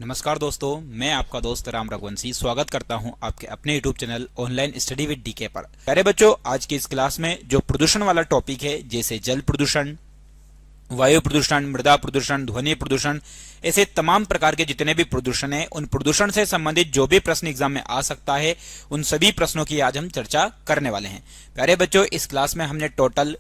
नमस्कार दोस्तों, मैं आपका दोस्त राम रघुवंशी स्वागत करता हूं आपके अपने YouTube channel online study with DK पर। प्यारे बच्चों, आज की इस क्लास में जो प्रदूषण वाला टॉपिक है, जैसे जल प्रदूषण, वायु प्रदूषण, मृदा प्रदूषण, ध्वनि प्रदूषण, ऐसे तमाम प्रकार के जितने भी प्रदूषण हैं, उन प्रदूषण से संबंधित जो भी प्रश्न एग्जाम में आ सकता है, उन सभी प्रश्नों की आज हम चर्चा करने वाले हैं। प्यारे बच्चों, इस क्लास में हमने टोटल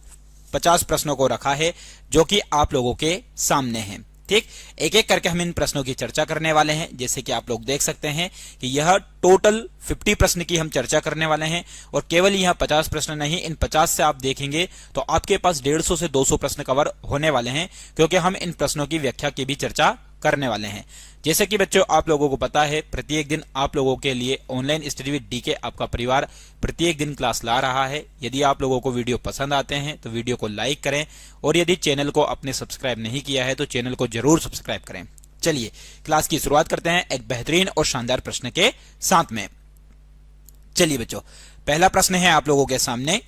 50 प्रश्नों को रखा है जो कि आप लोगों के सामने हैं। ठीक, एक एक करके हम इन प्रश्नों की चर्चा करने वाले हैं। जैसे कि आप लोग देख सकते हैं कि यह टोटल 50 प्रश्न की हम चर्चा करने वाले हैं, और केवल यह 50 प्रश्न नहीं, इन 50 से आप देखेंगे तो आपके पास 150 से 200 प्रश्न कवर होने वाले हैं, क्योंकि हम इन प्रश्नों की व्याख्या की भी चर्चा करने वाले हैं। जैसे कि बच्चों आप लोगों को पता है, प्रत्येक दिन आप लोगों के लिए ऑनलाइन स्टडी विद डीके आपका परिवार प्रत्येक दिन क्लास ला रहा है। यदि आप लोगों को वीडियो पसंद आते हैं तो वीडियो को लाइक करें, और यदि चैनल को आपने सब्सक्राइब नहीं किया है तो चैनल को जरूर सब्सक्राइब करें। चलिए क्लास की शुरुआत करते हैं एक बेहतरीन और शानदार प्रश्न के साथ में। चलिए बच्चों, पहला प्रश्न है आप लोगों के सामने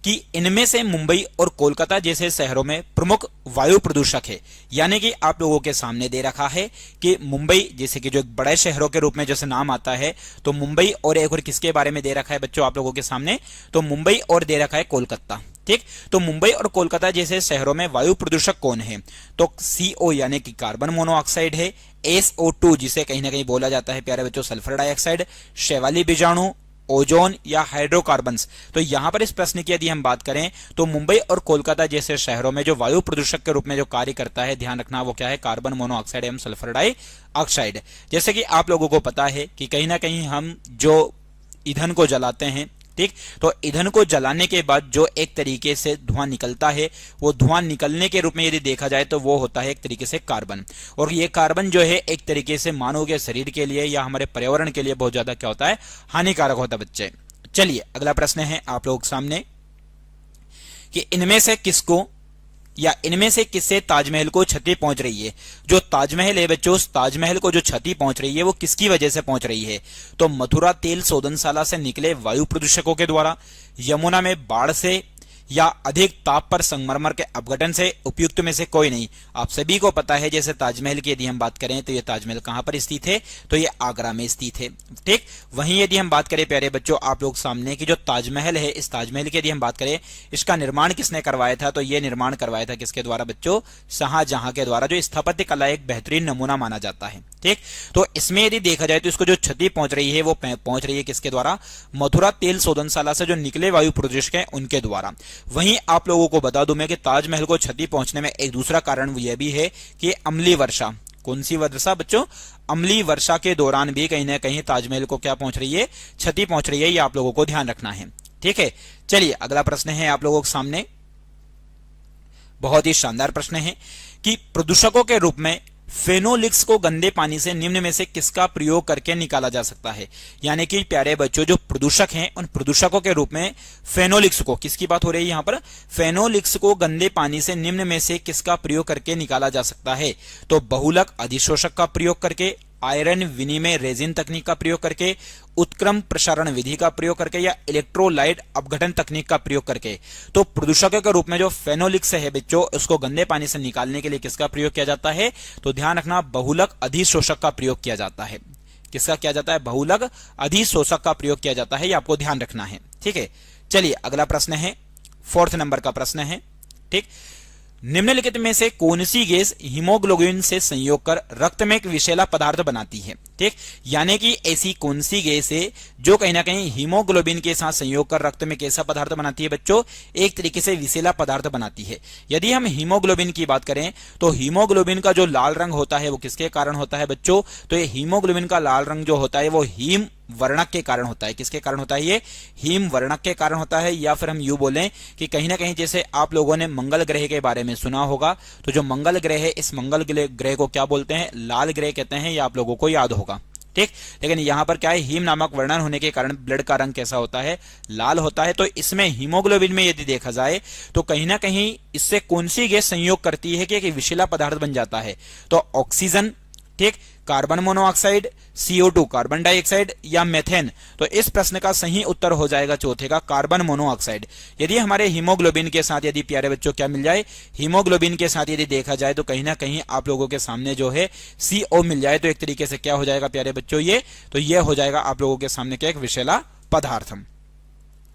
कि इनमें से मुंबई और कोलकाता जैसे शहरों में प्रमुख वायु प्रदूषक है। यानी कि आप लोगों के सामने दे रखा है कि मुंबई जैसे कि जो एक बड़े शहरों के रूप में जैसे नाम आता है, तो मुंबई और एक और किसके बारे में दे रखा है बच्चों आप लोगों के सामने, तो मुंबई और दे रखा है कोलकाता। ठीक, तो मुंबई और कोलकाता जैसे शहरों में वायु प्रदूषक कौन है, तो CO यानी कि कार्बन मोनोऑक्साइड है, SO2 जिसे कहीं ना कहीं बोला जाता है प्यारे बच्चों सल्फर डाइऑक्साइड, शैवाली बीजाणु, ओजोन या हाइड्रोकार्बन्स। तो यहां पर इस प्रश्न की यदि हम बात करें तो मुंबई और कोलकाता जैसे शहरों में जो वायु प्रदूषक के रूप में जो कार्य करता है, ध्यान रखना वो क्या है, कार्बन मोनोऑक्साइड एवं सल्फर डाइऑक्साइड। जैसे कि आप लोगों को पता है कि कहीं ना कहीं हम जो ईंधन को जलाते हैं, ठीक, तो ईंधन को जलाने के बाद जो एक तरीके से धुआं निकलता है, वो धुआं निकलने के रूप में यदि देखा जाए तो वो होता है एक तरीके से कार्बन। और ये कार्बन जो है एक तरीके से मानव के शरीर के लिए या हमारे पर्यावरण के लिए बहुत ज्यादा क्या होता है, हानिकारक होता है बच्चे। चलिए अगला प्रश्न है आप लोग सामने कि इनमें से किसको या इनमें से किससे ताजमहल को क्षति पहुंच रही है। जो ताजमहल है बच्चों, उस ताजमहल को जो क्षति पहुंच रही है वो किसकी वजह से पहुंच रही है, तो मथुरा तेल शोधनशाला से निकले वायु प्रदूषकों के द्वारा, यमुना में बाढ़ से, या अधिक ताप पर संगमरमर के अपघटन से, उपयुक्त में से कोई नहीं। आप सभी को पता है जैसे ताजमहल की यदि हम बात करें तो ये ताजमहल कहां पर स्थित है, तो ये आगरा में स्थित है। ठीक, वहीं यदि हम बात करें प्यारे बच्चों आप लोग सामने की जो ताजमहल है, इस ताजमहल की यदि हम बात करें इसका निर्माण किसने करवाया था, तो ये निर्माण करवाया था किसके द्वारा बच्चों, शाहजहां के द्वारा, जो स्थापत्य कला एक बेहतरीन नमूना माना जाता है। ठीक, तो इसमें यदि देखा जाए तो इसको जो क्षति पहुंच रही है वो पहुंच रही है किसके द्वारा, मथुरा तेल शोधनशाला से जो निकले वायु प्रदूषक हैं उनके द्वारा। वहीं आप लोगों को बता दूं मैं कि ताजमहल को क्षति पहुंचने में एक दूसरा कारण यह भी है कि अम्लीय वर्षा, कौन सी वर्षा बच्चों, अम्लीय वर्षा के दौरान भी कहीं ना कहीं ताजमहल को क्या पहुंच रही है, क्षति पहुंच रही है। ये आप लोगों को ध्यान रखना है। ठीक है, चलिए अगला प्रश्न है आप लोगों के सामने, बहुत ही शानदार प्रश्न है कि प्रदूषकों के रूप में फेनोलिक्स को गंदे पानी से निम्न में से किसका प्रयोग करके निकाला जा सकता है। यानी कि प्यारे बच्चों जो प्रदूषक हैं, उन प्रदूषकों के रूप में फेनोलिक्स को, किसकी बात हो रही है यहां पर, फेनोलिक्स को गंदे पानी से निम्न में से किसका प्रयोग करके निकाला जा सकता है, तो बहुलक अधिशोषक का प्रयोग करके, आयरन विनिमय रेजिन तकनीक का प्रयोग करके, उत्क्रम प्रसारण विधि का प्रयोग करके, या इलेक्ट्रोलाइट अपघटन तकनीक का प्रयोग करके। तो प्रदूषकों के रूप में जो फेनोलिक्स है बच्चों, उसको गंदे पानी से निकालने के लिए किसका प्रयोग किया जाता है, तो ध्यान रखना बहुलक अधिशोषक का प्रयोग किया जाता है। किसका किया जाता है, बहुलक अधिशोषक का प्रयोग किया जाता है, ये आपको ध्यान रखना है। ठीक है, चलिए अगला प्रश्न है, 4th नंबर का प्रश्न है। ठीक, निम्नलिखित में से कौन सी गैस हीमोग्लोबिन से संयोग कर रक्त में एक विषैला पदार्थ बनाती है। ठीक, यानी कि ऐसी कौन सी गैस है जो कहीं ना कहीं हीमोग्लोबिन के साथ संयोग कर रक्त में कैसा पदार्थ बनाती है बच्चों, एक तरीके से विषैला पदार्थ बनाती है। यदि हम हीमोग्लोबिन की बात करें तो हीमोग्लोबिन का जो लाल रंग होता है वो किसके कारण होता है बच्चों, तो ये हीमोग्लोबिन का लाल रंग जो होता है वो हीम वर्णक के कारण होता है। किसके कारण होता है, ये हीम वर्णक के कारण होता है। या फिर हम यूं बोलें कि कहीं ना कहीं जैसे आप लोगों ने मंगल ग्रह के बारे में सुना होगा, तो जो मंगल ग्रह है, इस मंगल ग्रह को क्या बोलते हैं, लाल ग्रह कहते हैं, ये आप लोगों को याद होगा। ठीक, लेकिन यहां पर क्या है, हीम नामक वर्णन होने के कारण ब्लड का रंग कैसा होता है, लाल होता है। तो इसमें हीमोग्लोबिन में यदि देखा जाए तो कहीं ना कहीं इससे कौन सी गैस संयोग करती है कि एक विषैला पदार्थ बन जाता है, तो ऑक्सीजन, ठीक, carbon monoxide, CO2 carbon dioxide या मेथेन? तो इस प्रश्न का सही उत्तर हो जाएगा चौथे का कार्बन मोनोऑक्साइड। यदि हमारे हीमोग्लोबिन के साथ यदि प्यारे बच्चों क्या मिल जाए, हीमोग्लोबिन के साथ यदि देखा जाए तो कहीं ना कहीं आप लोगों के सामने जो है CO मिल जाए तो एक तरीके से क्या हो जाएगा प्यारे बच्चों, ये हो जाएगा आप लोगों के सामने क्या, एक विषैला पदार्थ।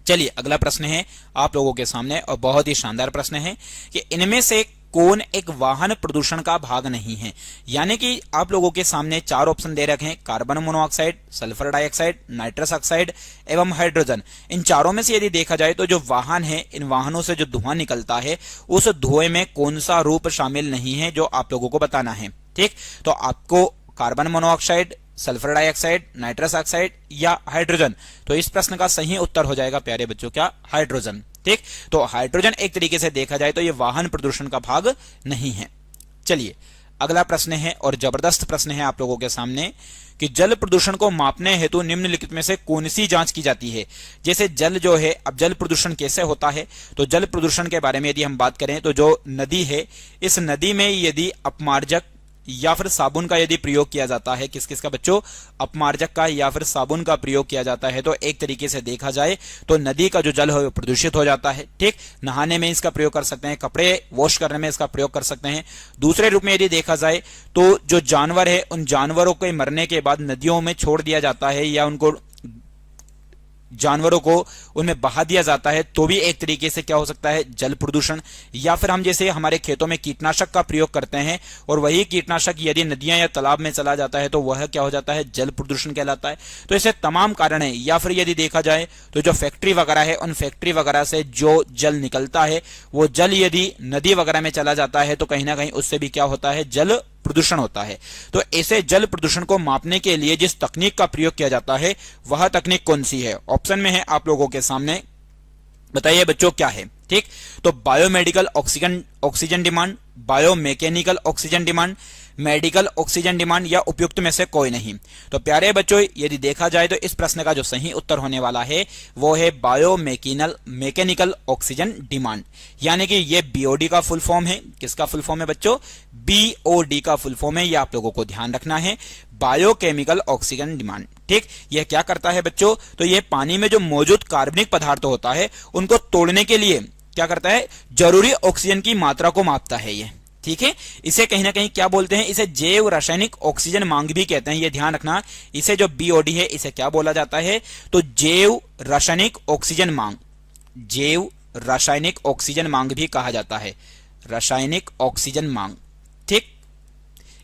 चलिए अगला प्रश्न है आप लोगों के सामने और बहुत ही शानदार प्रश्न है कि इनमें से कौन एक वाहन प्रदूषण का भाग नहीं है? यानी कि आप लोगों के सामने चार ऑप्शन दे रखे हैं, carbon monoxide, sulphur dioxide, nitrous oxide एवं हाइड्रोजन। इन चारों में से यदि देखा जाए तो जो वाहन है, इन वाहनों से जो धुआं निकलता है उस धुएं में कौन सा रूप शामिल नहीं है, जो आप लोगों को बताना है। ठीक, तो आपको carbon monoxide, sulphur dioxide, nitrous oxide या हाइड्रोजन? तो इस प्रश्न का सही उत्तर हो जाएगा प्यारे बच्चों क्या, हाइड्रोजन। ठीक, तो हाइड्रोजन एक तरीके से देखा जाए तो ये वाहन प्रदूषण का भाग नहीं है। चलिए अगला प्रश्न है और जबरदस्त प्रश्न है आप लोगों के सामने कि जल प्रदूषण को मापने हेतु निम्नलिखित में से कौन सी जांच की जाती है? जैसे जल जो है, अब जल प्रदूषण कैसे होता है, तो जल प्रदूषण के बारे में यदि हम बात करें तो जो नदी है, इस नदी में यदि अपमार्जक या फिर साबुन का यदि प्रयोग किया जाता है, किस किस का बच्चों, अपमार्जक का या फिर साबुन का प्रयोग किया जाता है, तो एक तरीके से देखा जाए तो नदी का जो जल है प्रदूषित हो जाता है। ठीक, नहाने में इसका प्रयोग कर सकते हैं, कपड़े वॉश करने में इसका प्रयोग कर सकते हैं। दूसरे रूप में यदि देखा जाए तो जो जानवर है, उन जानवरों के मरने के बाद नदियों में छोड़ दिया जाता है या उनको जानवरों को उनमें बहा दिया जाता है, तो भी एक तरीके से क्या हो सकता है, जल प्रदूषण। या फिर हम जैसे हमारे खेतों में कीटनाशक का प्रयोग करते हैं और वही कीटनाशक यदि नदियां या तालाब में चला जाता है तो वह क्या हो जाता है, जल प्रदूषण कहलाता है। तो ऐसे तमाम कारण है। या फिर यदि देखा जाए तो जो फैक्ट्री वगैरह है, उन फैक्ट्री वगैरह से जो जल निकलता है वो जल यदि नदी वगैरह में चला जाता है तो कहीं ना कहीं उससे भी क्या होता है, जल प्रदूषण होता है। तो ऐसे जल प्रदूषण को मापने के लिए जिस तकनीक का प्रयोग किया जाता है वह तकनीक कौन सी है? ऑप्शन में है आप लोगों के सामने, बताइए बच्चों क्या है। ठीक, तो biomedical oxygen demand, biomechanical oxygen demand, medical oxygen demand या उपयुक्त में से कोई नहीं। तो प्यारे बच्चों यदि देखा जाए तो इस प्रश्न का जो सही उत्तर होने वाला है वो है मैकेनिकल ऑक्सीजन डिमांड। यानी कि ये बीओडी का फुल फॉर्म है। किसका फुल फॉर्म है बच्चों? बीओडी का फुल फॉर्म है, ये आप लोगों को ध्यान रखना है, बायोकेमिकल ऑक्सीजन डिमांड। ठीक, यह क्या करता है बच्चों? तो यह पानी में जो मौजूद कार्बनिक पदार्थ होता है उनको तोड़ने के लिए क्या करता है, जरूरी ऑक्सीजन की मात्रा को मापता है ये। ठीक है, इसे कहीं ना कहीं क्या बोलते हैं, इसे जैव रासायनिक ऑक्सीजन मांग भी कहते हैं, ये ध्यान रखना। इसे जो बीओडी है इसे क्या बोला जाता है, तो जैव रासायनिक ऑक्सीजन मांग, जैव रासायनिक ऑक्सीजन मांग भी कहा जाता है, रासायनिक ऑक्सीजन मांग। ठीक,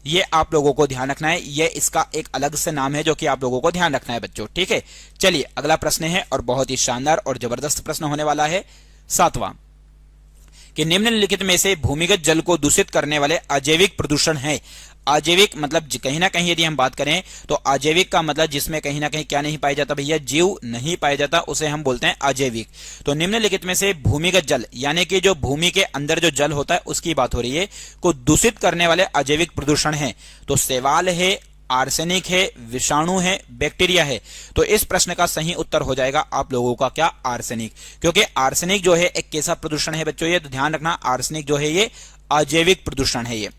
ये आप लोगों को ध्यान रखना है, ये इसका एक अलग से नाम है जो कि आप लोगों को ध्यान रखना है बच्चों। ठीक है, चलिए अगला प्रश्न है और बहुत ही शानदार और जबरदस्त प्रश्न होने वाला है, 7वां, कि निम्नलिखित में से भूमिगत जल को दूषित करने वाले अजैविक प्रदूषण है। अजैविक मतलब कहीं ना कहीं यदि हम बात करें तो अजैविक का मतलब जिसमें कहीं ना कहीं क्या नहीं पाया जाता भैया, जीव नहीं पाया जाता, उसे हम बोलते हैं अजैविक। तो निम्नलिखित में से भूमिगत जल यानी कि जो भूमि के अंदर जो जल होता है उसकी बात हो रही है, को दूषित करने वाले अजैविक प्रदूषण है। तो शैवाल है, आर्सेनिक है, विषाणु है, बैक्टीरिया है। तो इस प्रश्न का सही उत्तर हो जाएगा आप लोगों का क्या, आर्सेनिक। क्योंकि आर्सेनिक जो है एक कैसा प्रदूषण है बच्चों, ये तो ध्यान रखना, आर्सेनिक जो है ये अजैविक प्रदूषण है ये।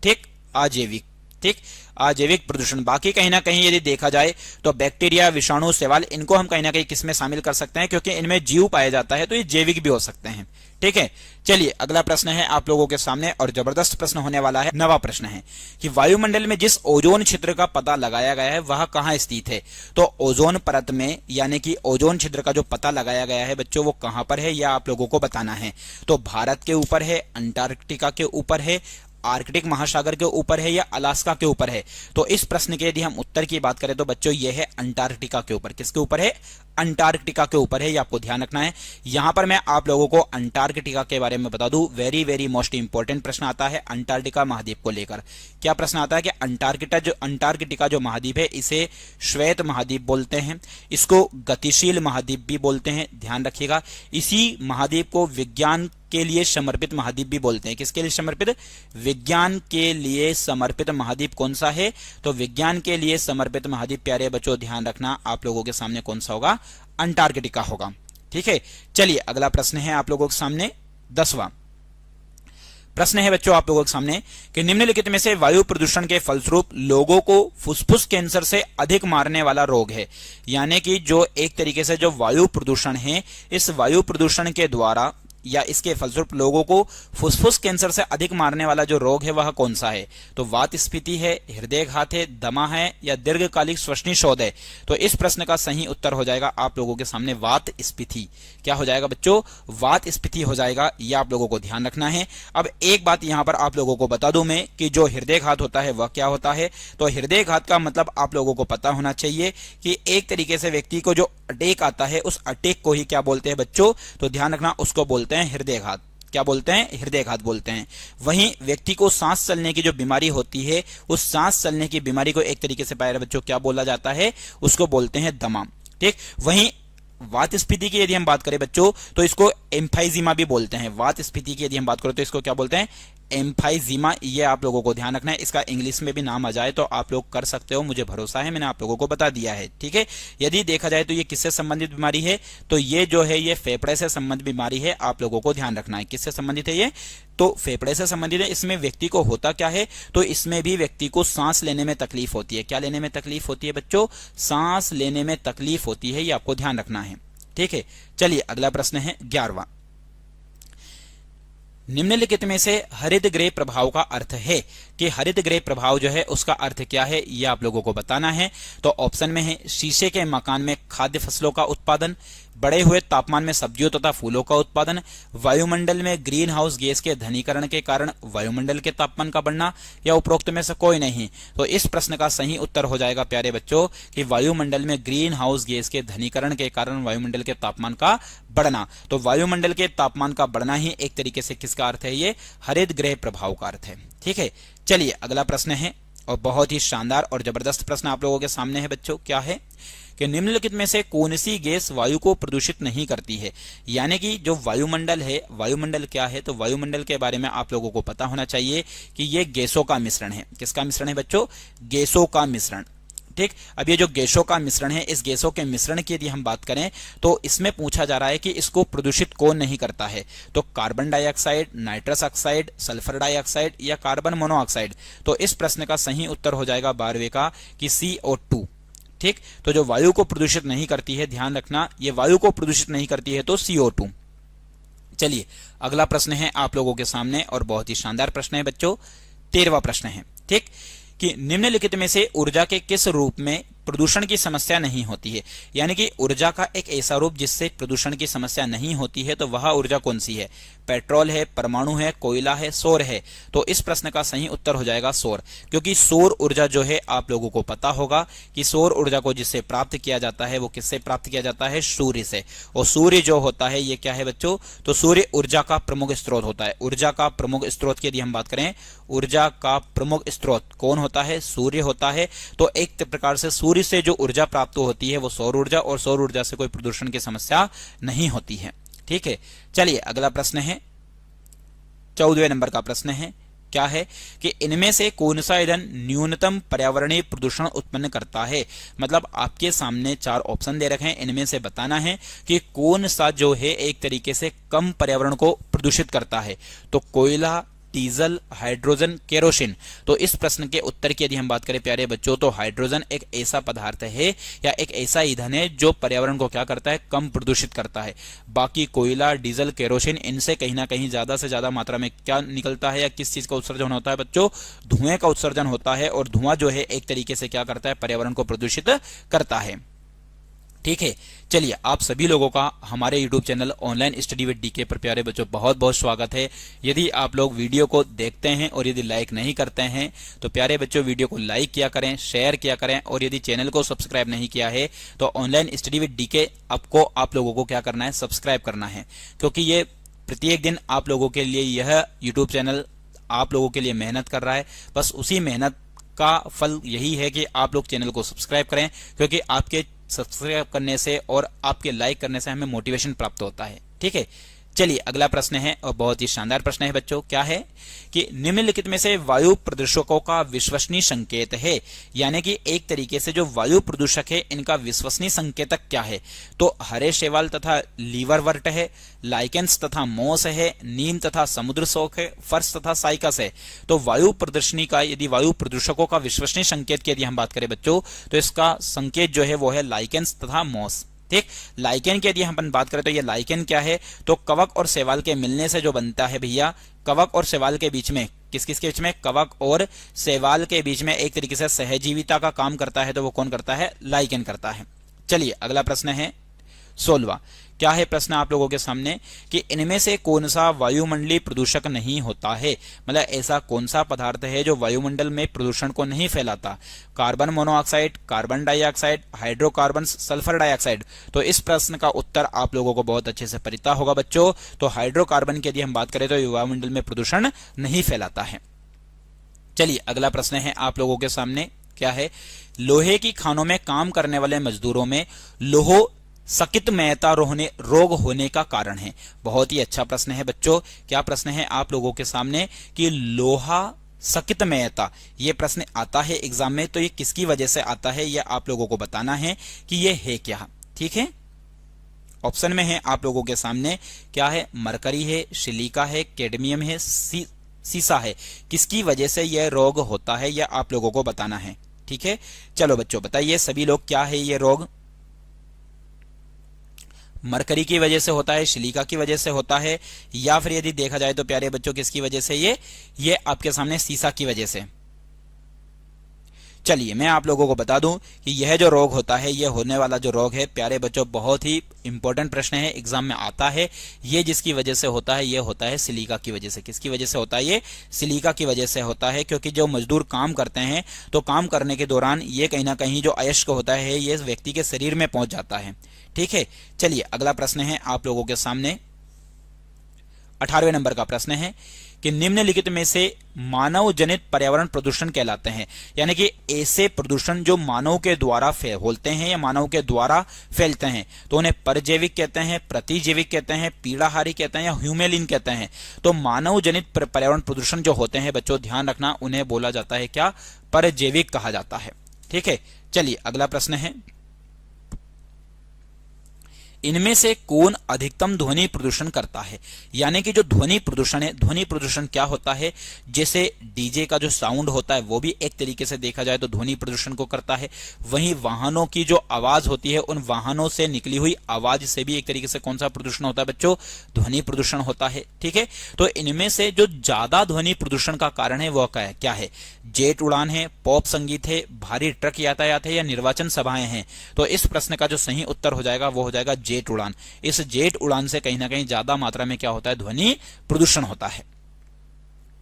ठीक, अजैविक। ठीक, अजैविक प्रदूषण। बाकी कहीं ना कहीं यदि देखा जाए तो बैक्टीरिया, विषाणु, शैवाल, इनको हम कहीं ना कहीं किसमें शामिल कर सकते हैं, क्योंकि इनमें जीव पाया जाता है तो ये जैविक भी हो सकते हैं। ठीक है, चलिए अगला प्रश्न है आप लोगों के सामने और जबरदस्त प्रश्न होने वाला है, 9वां प्रश्न है कि वायुमंडल में जिस ओजोन क्षेत्र का पता लगाया गया है वह कहां स्थित है। तो ओजोन परत में यानी कि ओजोन क्षेत्र का जो पता लगाया गया है बच्चों वो कहां पर है, यह आप लोगों को बताना है। तो भारत के ऊपर है, अंटार्कटिका के ऊपर है, आर्कटिक महासागर के ऊपर है या अलास्का के ऊपर है। तो इस प्रश्न के यदि हम उत्तर की बात करें तो बच्चों यह है अंटार्कटिका के ऊपर। किसके ऊपर है, अंटार्कटिका के ऊपर है, ये आपको ध्यान रखना है। यहां पर मैं आप लोगों को अंटार्कटिका के बारे में बता दूं, वेरी वेरी मोस्ट इंपॉर्टेंट प्रश्न आता है अंटार्कटिका महाद्वीप को लेकर। क्या प्रश्न आता है कि अंटार्कटिका जो महाद्वीप है इसे श्वेत महाद्वीप बोलते हैं, इसको गतिशील महाद्वीप भी बोलते हैं, ध्यान रखिएगा। इसी महाद्वीप को विज्ञान के लिए समर्पित महाद्वीप भी बोलते हैं। किसके लिए समर्पित, विज्ञान के लिए समर्पित महाद्वीप कौन सा है, तो विज्ञान के लिए समर्पित महाद्वीप प्यारे बच्चों ध्यान रखना आप लोगों के सामने कौन सा होगा, अंटार्कटिका होगा। ठीक है, चलिए अगला प्रश्न है आप लोगों के सामने 10वां, प्रश्न है बच्चों आप लोगों के सामने कि निम्नलिखित में से वायु प्रदूषण के फलस्वरूप लोगों को फुफ्फुस कैंसर से अधिक मारने वाला रोग है। यानी कि जो एक तरीके से जो वायु प्रदूषण है, इस वायु प्रदूषण के द्वारा या इसके फलस्वरूप लोगों को फुफ्फुस कैंसर से अधिक मारने वाला जो रोग है वह कौन सा है? तो वात स्फीति है, हृदयघात है, दमा है या दीर्घकालिक श्वसनी शोथ है? तो इस प्रश्न का सही उत्तर हो जाएगा आप लोगों के सामने वात स्फीति। क्या हो जाएगा बच्चों? वात स्फीति हो जाएगा। ये आप लोगों को ध्यान रखना है। अब एक बात यहां पर आप लोगों को बता दूं मैं कि जो हृदयघात होता है वह क्या होता है। तो हृदयघात का मतलब आप लोगों को पता होना चाहिए कि एक तरीके से व्यक्ति को जो अटैक आता है उस अटैक को ही क्या बोलते हैं बच्चों? तो ध्यान रखना, उसको बोलते हैं हृदयघात। क्या बोलते हैं? हृदयघात बोलते हैं। वहीं व्यक्ति को सांस चलने की जो बीमारी होती है, उस सांस चलने की बीमारी को एक तरीके से प्यारे बच्चों क्या बोला जाता है? उसको बोलते हैं दमा। ठीक। वहीं वात स्फीति की यदि हम बात करें बच्चों तो इसको एम्फाइजीमा भी बोलते हैं। वात स्फीति की यदि हम बात करें तो इसको क्या बोलते हैं? एम्फाइजीमा। ये आप लोगों को ध्यान रखना है। इसका इंग्लिश में भी नाम आ जाए तो आप लोग कर सकते हो, मुझे भरोसा है, मैंने आप लोगों को बता दिया है। ठीक है। यदि देखा जाए तो ये किससे संबंधित बीमारी है? तो ये जो है ये फेफड़े से संबंधित बीमारी है। आप लोगों को ध्यान रखना है किससे संबंधित है ये? तो फेफड़े से संबंधित है। इसमें व्यक्ति को होता क्या है? तो इसमें भी व्यक्ति को सांस लेने में तकलीफ होती है। क्या लेने में तकलीफ होती है बच्चों? सांस लेने में तकलीफ होती है। ये आपको ध्यान रखना है। ठीक है। चलिए अगला प्रश्न है 11वां। निम्नलिखित में से हरित गृह प्रभाव का अर्थ है कि हरित गृह प्रभाव जो है उसका अर्थ क्या है, ये आप लोगों को बताना है। तो ऑप्शन में है शीशे के मकान में खाद्य फसलों का उत्पादन, बढ़े हुए तापमान में सब्जियों तथा फूलों का उत्पादन, वायुमंडल में ग्रीन हाउस गैस के घनीकरण के कारण वायुमंडल के तापमान का बढ़ना, या उपरोक्त में से कोई नहीं। तो इस प्रश्न का सही उत्तर हो जाएगा प्यारे बच्चों कि वायुमंडल में ग्रीन हाउस गैस के घनीकरण के कारण वायुमंडल के तापमान का बढ़ना। तो वायुमंडल के तापमान का बढ़ना ही एक तरीके से किसका अर्थ है? ये हरित गृह प्रभाव का अर्थ है। ठीक है। चलिए अगला प्रश्न है और बहुत ही शानदार और जबरदस्त प्रश्न आप लोगों के सामने है बच्चों। क्या है कि निम्नलिखित में से कौन सी गैस वायु को प्रदूषित नहीं करती है? यानी कि जो वायुमंडल है, वायुमंडल क्या है? तो वायुमंडल के बारे में आप लोगों को पता होना चाहिए कि ये गैसों का मिश्रण है। किसका मिश्रण है बच्चों? गैसों का मिश्रण। ठीक। अब ये जो गैसों का मिश्रण है, इस गैसों के मिश्रण की यदि हम बात करें तो इसमें पूछा जा रहा है कि इसको प्रदूषित कौन नहीं करता है। तो carbon dioxide, nitrous oxide, sulphur dioxide या कार्बन मोनोऑक्साइड? तो इस प्रश्न का सही उत्तर हो जाएगा 12वें का कि CO2। ठीक। तो जो वायु को प्रदूषित नहीं करती है, ध्यान रखना, ये वायु को प्रदूषित नहीं करती है तो CO2। चलिए अगला प्रश्न है आप लोगों के सामने और बहुत ही शानदार प्रश्न है बच्चों। 13वां प्रश्न है। ठीक। कि निम्नलिखित में से ऊर्जा के किस रूप में प्रदूषण की समस्या नहीं होती है? यानी कि ऊर्जा का एक ऐसा रूप जिससे प्रदूषण की समस्या नहीं होती है, तो वह ऊर्जा कौन सी है? पेट्रोल है, परमाणु है, कोयला है, सौर है? तो इस प्रश्न का सही उत्तर हो जाएगा सौर। क्योंकि सौर ऊर्जा जो है आप लोगों को पता होगा कि सौर ऊर्जा को जिससे प्राप्त किया जाता है वो किससे प्राप्त किया जाता है? सूर्य से। और सूर्य जो होता है ये क्या है बच्चों? तो सूर्य ऊर्जा का प्रमुख स्रोत होता है। ऊर्जा का प्रमुख स्रोत की यदि हम बात करें, ऊर्जा का प्रमुख स्रोत कौन होता है? सूर्य होता है। तो एक प्रकार से सूर्य से जो ऊर्जा प्राप्त होती है वो सौर ऊर्जा, और सौर ऊर्जा से कोई प्रदूषण की समस्या नहीं होती है। ठीक है। चलिए अगला प्रश्न है 14वें नंबर का प्रश्न है। क्या है कि इनमें से कौन सा ईंधन न्यूनतम पर्यावरणीय प्रदूषण उत्पन्न करता है? मतलब आपके सामने 4 ऑप्शन दे रखे हैं, इनमें से बताना है कि कौन सा जो है एक तरीके से कम पर्यावरण को प्रदूषित करता है। तो कोयला, डीजल, हाइड्रोजन, केरोसिन? तो इस प्रश्न के उत्तर की यदि हम बात करें प्यारे बच्चों तो हाइड्रोजन एक ऐसा पदार्थ है या एक ऐसा ईंधन है जो पर्यावरण को क्या करता है? कम प्रदूषित करता है। बाकी कोयला, डीजल, केरोसिन, इनसे कहीं ना कहीं ज्यादा से ज्यादा मात्रा में क्या निकलता है या किस चीज का उत्सर्जन होता है बच्चों? धुएं का उत्सर्जन होता है। और धुआं जो है एक तरीके से क्या करता है? पर्यावरण को प्रदूषित करता है। ठीक है। चलिए आप सभी लोगों का हमारे YouTube channel online study with DK पर प्यारे बच्चों बहुत बहुत स्वागत है। यदि आप लोग वीडियो को देखते हैं और यदि लाइक नहीं करते हैं तो प्यारे बच्चों वीडियो को लाइक किया करें, शेयर किया करें, और यदि चैनल को सब्सक्राइब नहीं किया है तो ऑनलाइन स्टडी विद डीके आपको आप लोगों को क्या करना है? सब्सक्राइब करना है। क्योंकि ये प्रत्येक दिन आप लोगों के लिए यह YouTube चैनल आप लोगों के लिए मेहनत कर रहा है। बस उसी मेहनत का फल यही है कि आप लोग चैनल को सब्सक्राइब करें, क्योंकि आपके सब्सक्राइब करने से और आपके लाइक करने से हमें मोटिवेशन प्राप्त होता है। ठीक है। चलिए अगला प्रश्न है और बहुत ही शानदार प्रश्न है बच्चों। क्या है कि निम्नलिखित में से वायु प्रदूषकों का विश्वसनीय संकेत है, यानी कि एक तरीके से जो वायु प्रदूषक है इनका विश्वसनीय संकेतक क्या है। तो हरे शैवाल तथा लीवरवर्ट है, लाइकेंस तथा मोस है, नीम तथा समुद्र शोक है, फर्श तथा साइकस है। तो वायु प्रदर्शनी का यदि वायु प्रदूषकों का विश्वसनीय संकेत की यदि हम बात करें बच्चों, तो इसका संकेत जो है वो है लाइकेंस तथा मोस। ठीक, लाइकेन की यदि हम बात करें तो ये लाइकेन क्या है, तो कवक और शैवाल के मिलने से जो बनता है भैया, कवक और शैवाल के बीच में, किस किस के बीच में, कवक और शैवाल के बीच में एक तरीके से सहजीविता का काम करता है, तो वो कौन करता है, लाइकेन करता है। चलिए अगला प्रश्न है 16वां। क्या है प्रश्न आप लोगों के सामने कि इनमें से कौन सा वायुमंडलीय प्रदूषक नहीं होता है, मतलब ऐसा कौन सा पदार्थ है जो वायुमंडल में प्रदूषण को नहीं फैलाता। Carbon monoxide, carbon dioxide, hydrocarbon, sulphur dioxide. तो इस प्रश्न का उत्तर आप लोगों को बहुत अच्छे से पता होगा बच्चों। तो हाइड्रोकार्बन की यदि हम बात करें तो वायुमंडल में प्रदूषण नहीं फैलाता है। चलिए अगला प्रश्न है आप लोगों के सामने। क्या है, लोहे की खानों में काम करने वाले मजदूरों में लोह सकितमयता रोग होने का कारण है। बहुत ही अच्छा प्रश्न है बच्चों। क्या प्रश्न है आप लोगों के सामने कि लोहा सकितमयता, ये प्रश्न आता है एग्जाम में, तो ये किसकी वजह से आता है, यह आप लोगों को बताना है कि ये है क्या। ठीक है, ऑप्शन में है आप लोगों के सामने, क्या है, मरकरी है, सिलिका है, कैडमियम है, सीसा है। किसकी वजह से यह रोग होता है यह आप लोगों को बताना है। ठीक है, चलो बच्चों बताइए सभी लोग, क्या है ये रोग। मरकरी की वजह से होता है, सिलिका की वजह से होता है, या फिर यदि देखा जाए तो प्यारे बच्चों किसकी वजह से, ये आपके सामने सीसा की वजह से। चलिए मैं आप लोगों को बता दूं कि यह जो रोग होता है, यह होने वाला जो रोग है प्यारे बच्चों, बहुत ही इंपॉर्टेंट प्रश्न है, एग्जाम में आता है। ये जिसकी वजह से होता है, यह होता है सिलिका की वजह से। किसकी वजह से होता है, ये सिलिका की वजह से होता है, क्योंकि जो मजदूर काम करते हैं तो काम करने के दौरान ये कहीं ना कहीं जो अयस्क होता है ये व्यक्ति के शरीर में पहुंच जाता है। ठीक है, चलिए अगला प्रश्न है आप लोगों के सामने 18वें नंबर का प्रश्न है कि निम्नलिखित में से मानव जनित पर्यावरण प्रदूषण कहलाते हैं, यानी कि ऐसे प्रदूषण जो मानव के द्वारा होते हैं या मानव के द्वारा फैलते हैं, तो उन्हें परजैविक कहते हैं, प्रतिजैविक कहते हैं, पीड़ाहारी कहते हैं या ह्यूमेलिन कहते हैं। तो मानव जनित पर्यावरण प्रदूषण जो होते हैं बच्चों, ध्यान रखना, उन्हें बोला जाता है क्या, परजैविक कहा जाता है। ठीक है, चलिए अगला प्रश्न है, इनमें से कौन अधिकतम ध्वनि प्रदूषण करता है, यानी कि जो ध्वनि प्रदूषण है, ध्वनि प्रदूषण क्या होता है, जैसे डीजे का जो साउंड होता है वो भी एक तरीके से देखा जाए तो ध्वनि प्रदूषण को करता है। वहीं वाहनों की जो आवाज होती है, उन वाहनों से निकली हुई आवाज से भी एक तरीके से कौन सा प्रदूषण होता है बच्चों, ध्वनि प्रदूषण होता है। ठीक है, तो इनमें से जो ज्यादा ध्वनि प्रदूषण का कारण है वह क्या है, जेट उड़ान है, पॉप संगीत है, भारी ट्रक यातायात है या निर्वाचन सभाएं हैं। तो इस प्रश्न का जो सही उत्तर हो जाएगा वो हो जाएगा जेट उड़ान। इस जेट उड़ान से कहीं ना कहीं ज्यादा मात्रा में क्या होता है, ध्वनि प्रदूषण होता है।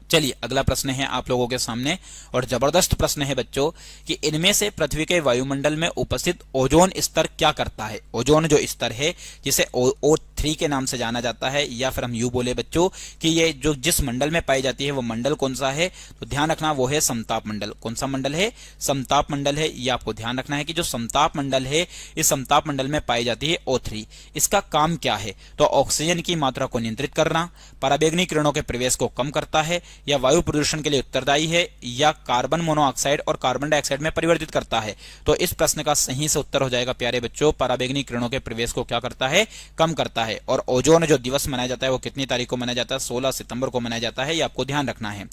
चलिए अगला प्रश्न है आप लोगों के सामने और जबरदस्त प्रश्न है बच्चों कि इनमें से पृथ्वी के वायुमंडल में उपस्थित ओजोन स्तर क्या करता है। ओजोन जो स्तर है जिसे O3 के नाम से जाना जाता है, या फिर हम यूं बोले बच्चों कि ये जो जिस मंडल में पाई जाती है वो मंडल कौन सा है, तो ध्यान रखना वो है समताप मंडल। कौन सा मंडल है, समताप मंडल है। ये आपको ध्यान रखना है कि जो समताप मंडल है, इस समताप मंडल में पाई जाती है O3। इसका काम क्या है, तो ऑक्सीजन की मात्रा को नियंत्रित करना, पराबैंगनी किरणों के प्रवेश को कम करता है, या वायु प्रदूषण के लिए उत्तरदायी है, या कार्बन मोनोऑक्साइड और कार्बन डाइऑक्साइड में परिवर्तित करता है। तो इस प्रश्न का सही से उत्तर हो जाएगा प्यारे बच्चों, पराबैंगनी किरणों के प्रवेश को क्या करता है, कम करता है। और ओजोन जो दिवस मनाया जाता है वो कितनी तारीख को मनाया जाता है, 16 सितंबर को मनाया जाता है, ये आपको ध्यान रखना है।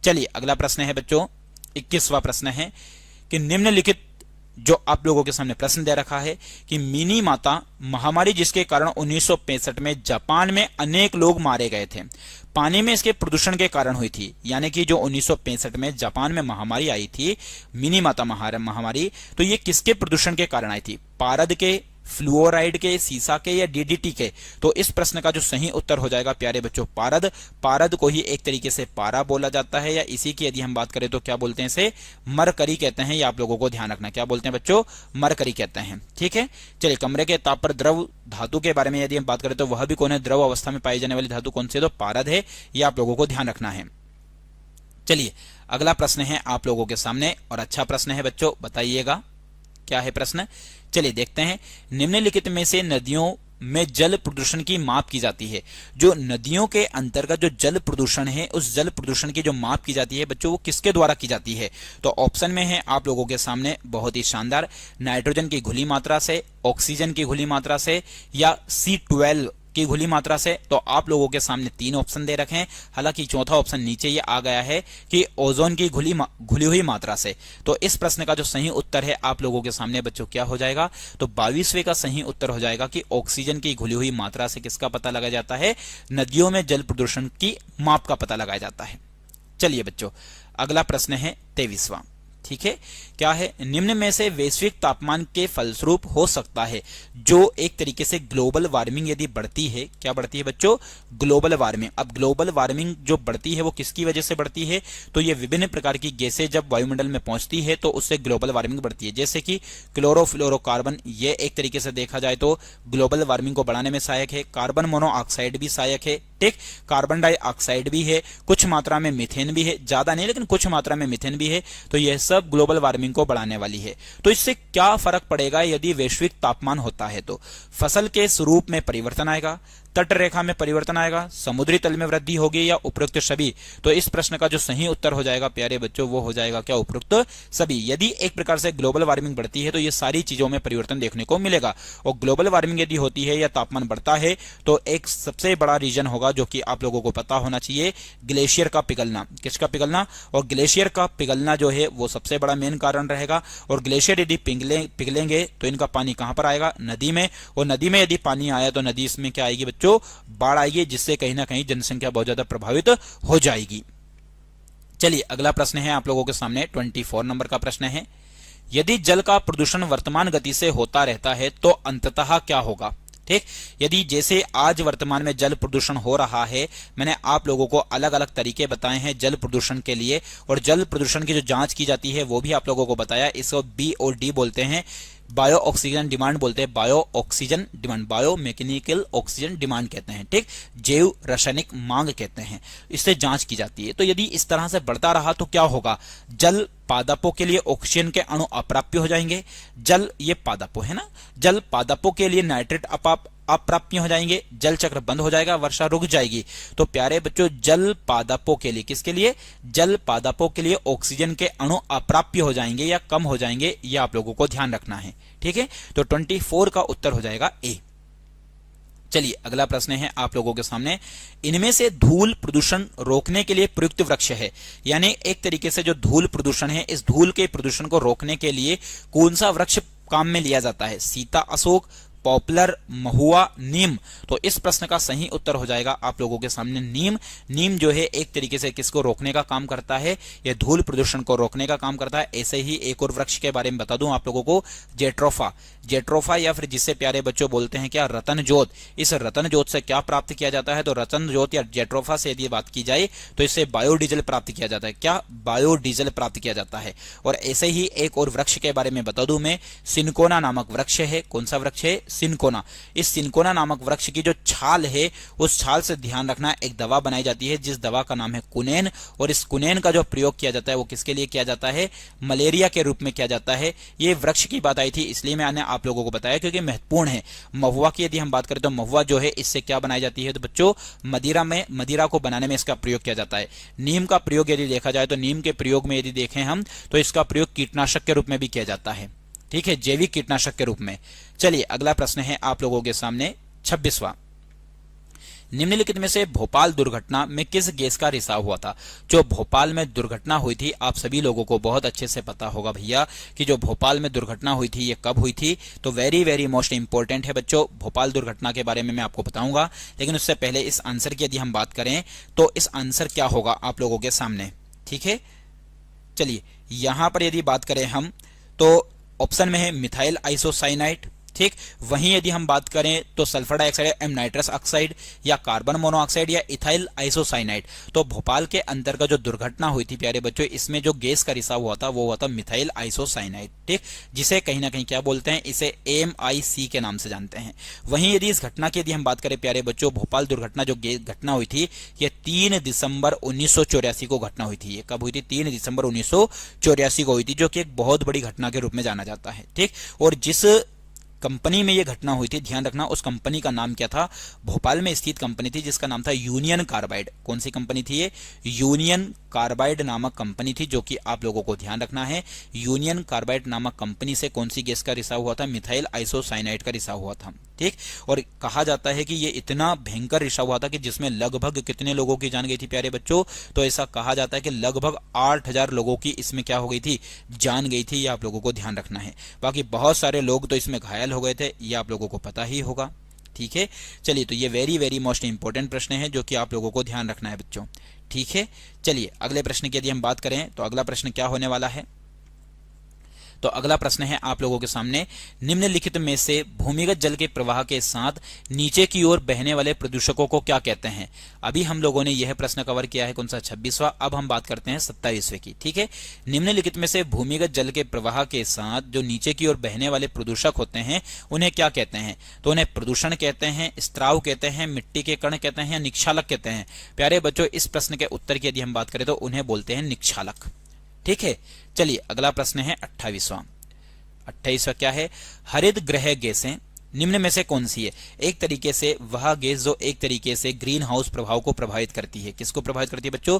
चलिए अगला प्रश्न है बच्चों 21वां प्रश्न है कि निम्नलिखित जो आप लोगों के सामने प्रश्न दे रखा है कि मिनी माता महामारी जिसके कारण 1965 में जापान में अनेक लोग मारे गए थे, पानी में इसके प्रदूषण के कारण हुई थी। यानी कि जो 1965 में जापान में महामारी आई थी, मिनी माता महामारी, तो ये किसके प्रदूषण के कारण आई थी, पारद के, फ्लूओराइड के, सीसा के या डीडीटी के। तो इस प्रश्न का जो सही उत्तर हो जाएगा प्यारे बच्चों पारद। पारद को ही एक तरीके से पारा बोला जाता है, या इसी की यदि हम बात करें तो क्या बोलते हैं, इसे मरकरी कहते हैं। ये आप लोगों को ध्यान रखना, क्या बोलते हैं बच्चों, मरकरी कहते हैं। ठीक है, चलिए कमरे के ताप पर द्रव धातु के बारे में यदि हम बात करें तो वह भी कौन है, द्रव अवस्था में पाई जाने वाली धातु कौन सी है, तो पारद है। ये आप लोगों को ध्यान रखना है। चलिए अगला प्रश्न है आप लोगों के सामने और अच्छा प्रश्न है बच्चों, बताइएगा क्या है प्रश्न। चलिए देखते हैं, निम्नलिखित में से नदियों में जल प्रदूषण की माप की जाती है। जो नदियों के अंतर्गत जो जल प्रदूषण है, उस जल प्रदूषण की जो माप की जाती है बच्चों, वो किसके द्वारा की जाती है? तो ऑप्शन में है आप लोगों के सामने बहुत ही शानदार, नाइट्रोजन की घुली मात्रा से, ऑक्सीजन की घुली मात्रा से, या C12 की घुली मात्रा से। तो आप लोगों के सामने तीन ऑप्शन दे रखे हैं, हालांकि चौथा ऑप्शन नीचे ये आ गया है कि ओजोन की घुली हुई मात्रा से। तो इस प्रश्न का जो सही उत्तर है आप लोगों के सामने बच्चों क्या हो जाएगा? तो 22वें का सही उत्तर हो जाएगा कि ऑक्सीजन की घुली हुई मात्रा से किसका पता लगाया जाता है? नदियों में जल प्रदूषण की माप का पता लगाया जाता है। चलिए बच्चों, अगला प्रश्न है 23वां। ठीक है, क्या है? निम्न में से वैश्विक तापमान के फलस्वरूप हो सकता है जो एक तरीके से ग्लोबल वार्मिंग यदि बढ़ती है, क्या बढ़ती है बच्चों? Global warming. अब ग्लोबल वार्मिंग जो बढ़ती है वो किसकी वजह से बढ़ती है? तो ये विभिन्न प्रकार की गैसें जब वायुमंडल में पहुंचती है तो उससे ग्लोबल वार्मिंग बढ़ती है। जैसे कि क्लोरोफ्लोरोकार्बन, ये एक तरीके से देखा जाए तो ग्लोबल वार्मिंग को बढ़ाने में सहायक है। कार्बन मोनोऑक्साइड भी सहायक है, ठीक। कार्बन डाइऑक्साइड भी है, कुछ मात्रा में मीथेन भी है, ज्यादा नहीं लेकिन कुछ मात्रा में मीथेन भी है। तो यह सब ग्लोबल वार्मिंग को बढ़ाने वाली है। तो इससे क्या फर्क पड़ेगा यदि वैश्विक तापमान होता है? तो फसल के स्वरूप में परिवर्तन आएगा, तट रेखा में परिवर्तन आएगा, समुद्री तल में वृद्धि होगी, या उपरोक्त सभी। तो इस प्रश्न का जो सही उत्तर हो जाएगा प्यारे बच्चों वो हो जाएगा क्या? उपरोक्त सभी। यदि एक प्रकार से ग्लोबल वार्मिंग बढ़ती है तो ये सारी चीजों में परिवर्तन देखने को मिलेगा। और ग्लोबल वार्मिंग यदि होती है या तापमान बढ़ता है तो एक सबसे बड़ा रीजन होगा जो कि आप लोगों को पता होना चाहिए, ग्लेशियर का पिघलना। किसका पिघलना? और ग्लेशियर का पिघलना जो है वो सबसे बड़ा मेन कारण रहेगा। और ग्लेशियर यदि पिघलेंगे तो इनका पानी कहां पर आएगा? नदी में। और नदी में यदि पानी आया तो नदी इसमें क्या आएगी बच्चों? बाढ़ आएगी, जिससे कहीं ना कहीं जनसंख्या बहुत ज्यादा प्रभावित हो जाएगी। चलिए अगला प्रश्न है आप लोगों के सामने 24 नंबर का प्रश्न है, यदि जल का प्रदूषण वर्तमान गति से होता रहता है तो अंततः क्या होगा? ठीक, यदि जैसे आज वर्तमान में जल प्रदूषण हो रहा है, मैंने आप लोगों को अलग अलग तरीके बताए हैं जल प्रदूषण के लिए, और जल प्रदूषण की जो जांच की जाती है वो भी आप लोगों को बताया। इसको बी और डी बोलते हैं, बायो ऑक्सीजन डिमांड बोलते हैं, bio oxygen demand, bio mechanical oxygen demand कहते हैं, ठीक, जैव रासायनिक मांग कहते हैं। इससे जांच की जाती है। तो यदि इस तरह से बढ़ता रहा तो क्या होगा? जल पादपों के लिए ऑक्सीजन के अणु अप्राप्य हो जाएंगे। जल, ये पादपों है ना, जल पादपों के लिए नाइट्रेट अप्राप्य हो जाएंगे, जल चक्र बंद हो जाएगा, वर्षा रुक जाएगी। तो प्यारे बच्चों, जल पादपों के लिए, किसके लिए? जल पादपों के लिए ऑक्सीजन के अणु अप्राप्य हो जाएंगे या कम हो जाएंगे, ये आप लोगों को ध्यान रखना है। ठीक है, तो 24 का उत्तर हो जाएगा ए। चलिए अगला प्रश्न है आप लोगों के सामने, इनमें से धूल प्रदूषण रोकने के लिए प्रयुक्त वृक्ष है, यानी एक तरीके से जो धूल प्रदूषण है, इस धूल के प्रदूषण को रोकने के लिए कौन सा वृक्ष काम में लिया जाता है? सीता, अशोक, पॉपुलर, महुआ, नीम। तो इस प्रश्न का सही उत्तर हो जाएगा आप लोगों के सामने नीम। नीम जो है एक तरीके से किसको रोकने का काम करता है? यह धूल प्रदूषण को रोकने का काम करता है। ऐसे ही एक और वृक्ष के बारे में बता दूं आप लोगों को, जेट्रोफा। जेट्रोफा या फिर जिससे प्यारे बच्चों बोलते हैं क्या? रतन जोत। इस रतन जोत से क्या प्राप्त किया जाता है? तो रतन जोत या जेट्रोफा से यदि बात की जाए तो इससे बायोडीजल प्राप्त किया जाता है। क्या? बायोडीजल प्राप्त किया जाता है। और ऐसे ही एक और वृक्ष के बारे में बता दूं मैं, सिनकोना नामक वृक्ष है। कौन सा वृक्ष है? सिनकोना। इस सिनकोना नामक वृक्ष की जो छाल है, उस छाल से ध्यान रखना, एक दवा बनाई जाती है जिस दवा का नाम है कुनेन। और इस कुनेन का जो प्रयोग किया जाता है वो किसके लिए किया जाता है? मलेरिया के रूप में किया जाता है। ये वृक्ष की बात आई थी इसलिए मैंने आप लोगों को बताया क्योंकि महत्वपूर्ण है। महुआ की यदि हम बात करें तो महुआ जो है इससे क्या बनाई जाती है? तो बच्चों मदिरा को बनाने में इसका प्रयोग किया जाता है। नीम का प्रयोग यदि देखा जाए तो नीम के प्रयोग में यदि देखें हम तो इसका प्रयोग कीटनाशक के रूप में भी किया जाता है। ठीक है, जैविक कीटनाशक के रूप में। चलिए अगला प्रश्न है आप लोगों के सामने 26वां, निम्नलिखित में से भोपाल दुर्घटना में किस गैस का रिसाव हुआ था? जो भोपाल में दुर्घटना हुई थी, आप सभी लोगों को बहुत अच्छे से पता होगा भैया कि जो भोपाल में दुर्घटना हुई थी ये कब हुई थी। तो वेरी वेरी मोस्ट इंपॉर्टेंट है बच्चों, भोपाल दुर्घटना के बारे में मैं आपको बताऊंगा। लेकिन उससे पहले इस आंसर की यदि हम बात करें तो इस आंसर क्या होगा आप लोगों के सामने? ठीक है, चलिए यहां पर यदि बात करें हम तो ऑप्शन में है मिथाइल आइसोसाइनाइड। ठीक, वहीं यदि हम बात करें तो sulphur dioxide, um nitrous oxide, या कार्बन मोनोऑक्साइड, या इथाइल आइसोसाइनाइड। तो भोपाल के अंतर्गत जो दुर्घटना हुई थी प्यारे बच्चों, इसमें जो गैस का रिसाव हुआ था वो हुआ था मिथाइल आइसोसाइनाइड। ठीक, जिसे कहीं ना कहीं क्या बोलते हैं? इसे AMIC के नाम से जानते हैं। वहीं यदि इस घटना की यदि हम बात करें प्यारे बच्चों, भोपाल दुर्घटना जो घटना हुई थी ये 3 दिसंबर 1984 को घटना हुई थी। ये कब हुई थी? 3 दिसंबर 1984 को हुई थी, जो कि एक बहुत बड़ी घटना के रूप में जाना जाता है। ठीक, और जिस कंपनी में ये घटना हुई थी, ध्यान रखना उस कंपनी का नाम क्या था, भोपाल में स्थित कंपनी थी जिसका नाम था यूनियन कार्बाइड। कौन सी कंपनी थी ये, यूनियन कार्बाइड नामक कंपनी थी, जो कि आप लोगों को ध्यान रखना है। यूनियन कार्बाइड नामक कंपनी से कौन सी गैस का रिसाव हुआ था, मिथाइल आइसोसाइनाइड का रिसाव हुआ था, ठीक। और कहा जाता है कि ये इतना भयंकर रिसाव हुआ था कि जिसमें लगभग कितने लोगों की जान गई थी प्यारे बच्चों, तो ऐसा कहा जाता है कि लगभग 8000 लोगों की इसमें क्या हो गई थी, जान गई थी। ये आप लोगों को ध्यान रखना है। बाकी बहुत सारे लोग तो इसमें घायल हो गए थे, ये आप लोगों को पता ही होगा, ठीक है। चलिए, तो ये वेरी वेरी मोस्ट इंपॉर्टेंट प्रश्न है जो कि आप लोगों को ध्यान रखना है बच्चों, ठीक है। चलिए अगले प्रश्न की यदि हम बात करें तो अगला प्रश्न क्या होने वाला है, तो अगला प्रश्न है आप लोगों के सामने, निम्नलिखित में से भूमिगत जल के प्रवाह के साथ नीचे की ओर बहने वाले प्रदूषकों को क्या कहते हैं। अभी हम लोगों ने यह प्रश्न कवर किया है कौन सा, 26वां। अब हम बात करते हैं 27वें की, ठीक है। निम्नलिखित में से भूमिगत जल के प्रवाह के साथ जो नीचे की ओर बहने वाले प्रदूषक होते हैं उन्हें क्या कहते हैं, तो उन्हें प्रदूषण कहते हैं, स्त्राव कहते हैं, मिट्टी के कण कहते हैं या निक्षालक कहते हैं। प्यारे बच्चों, इस प्रश्न के उत्तर की यदि हम बात करें तो उन्हें बोलते हैं निक्षालक, ठीक है। चलिए अगला प्रश्न है 28वां। 28वां क्या है, हरित गृह गैसें निम्न में से कौन सी है। एक तरीके से वह गैस जो एक तरीके से ग्रीन हाउस प्रभाव को प्रभावित करती है। किसको प्रभावित करती है बच्चों,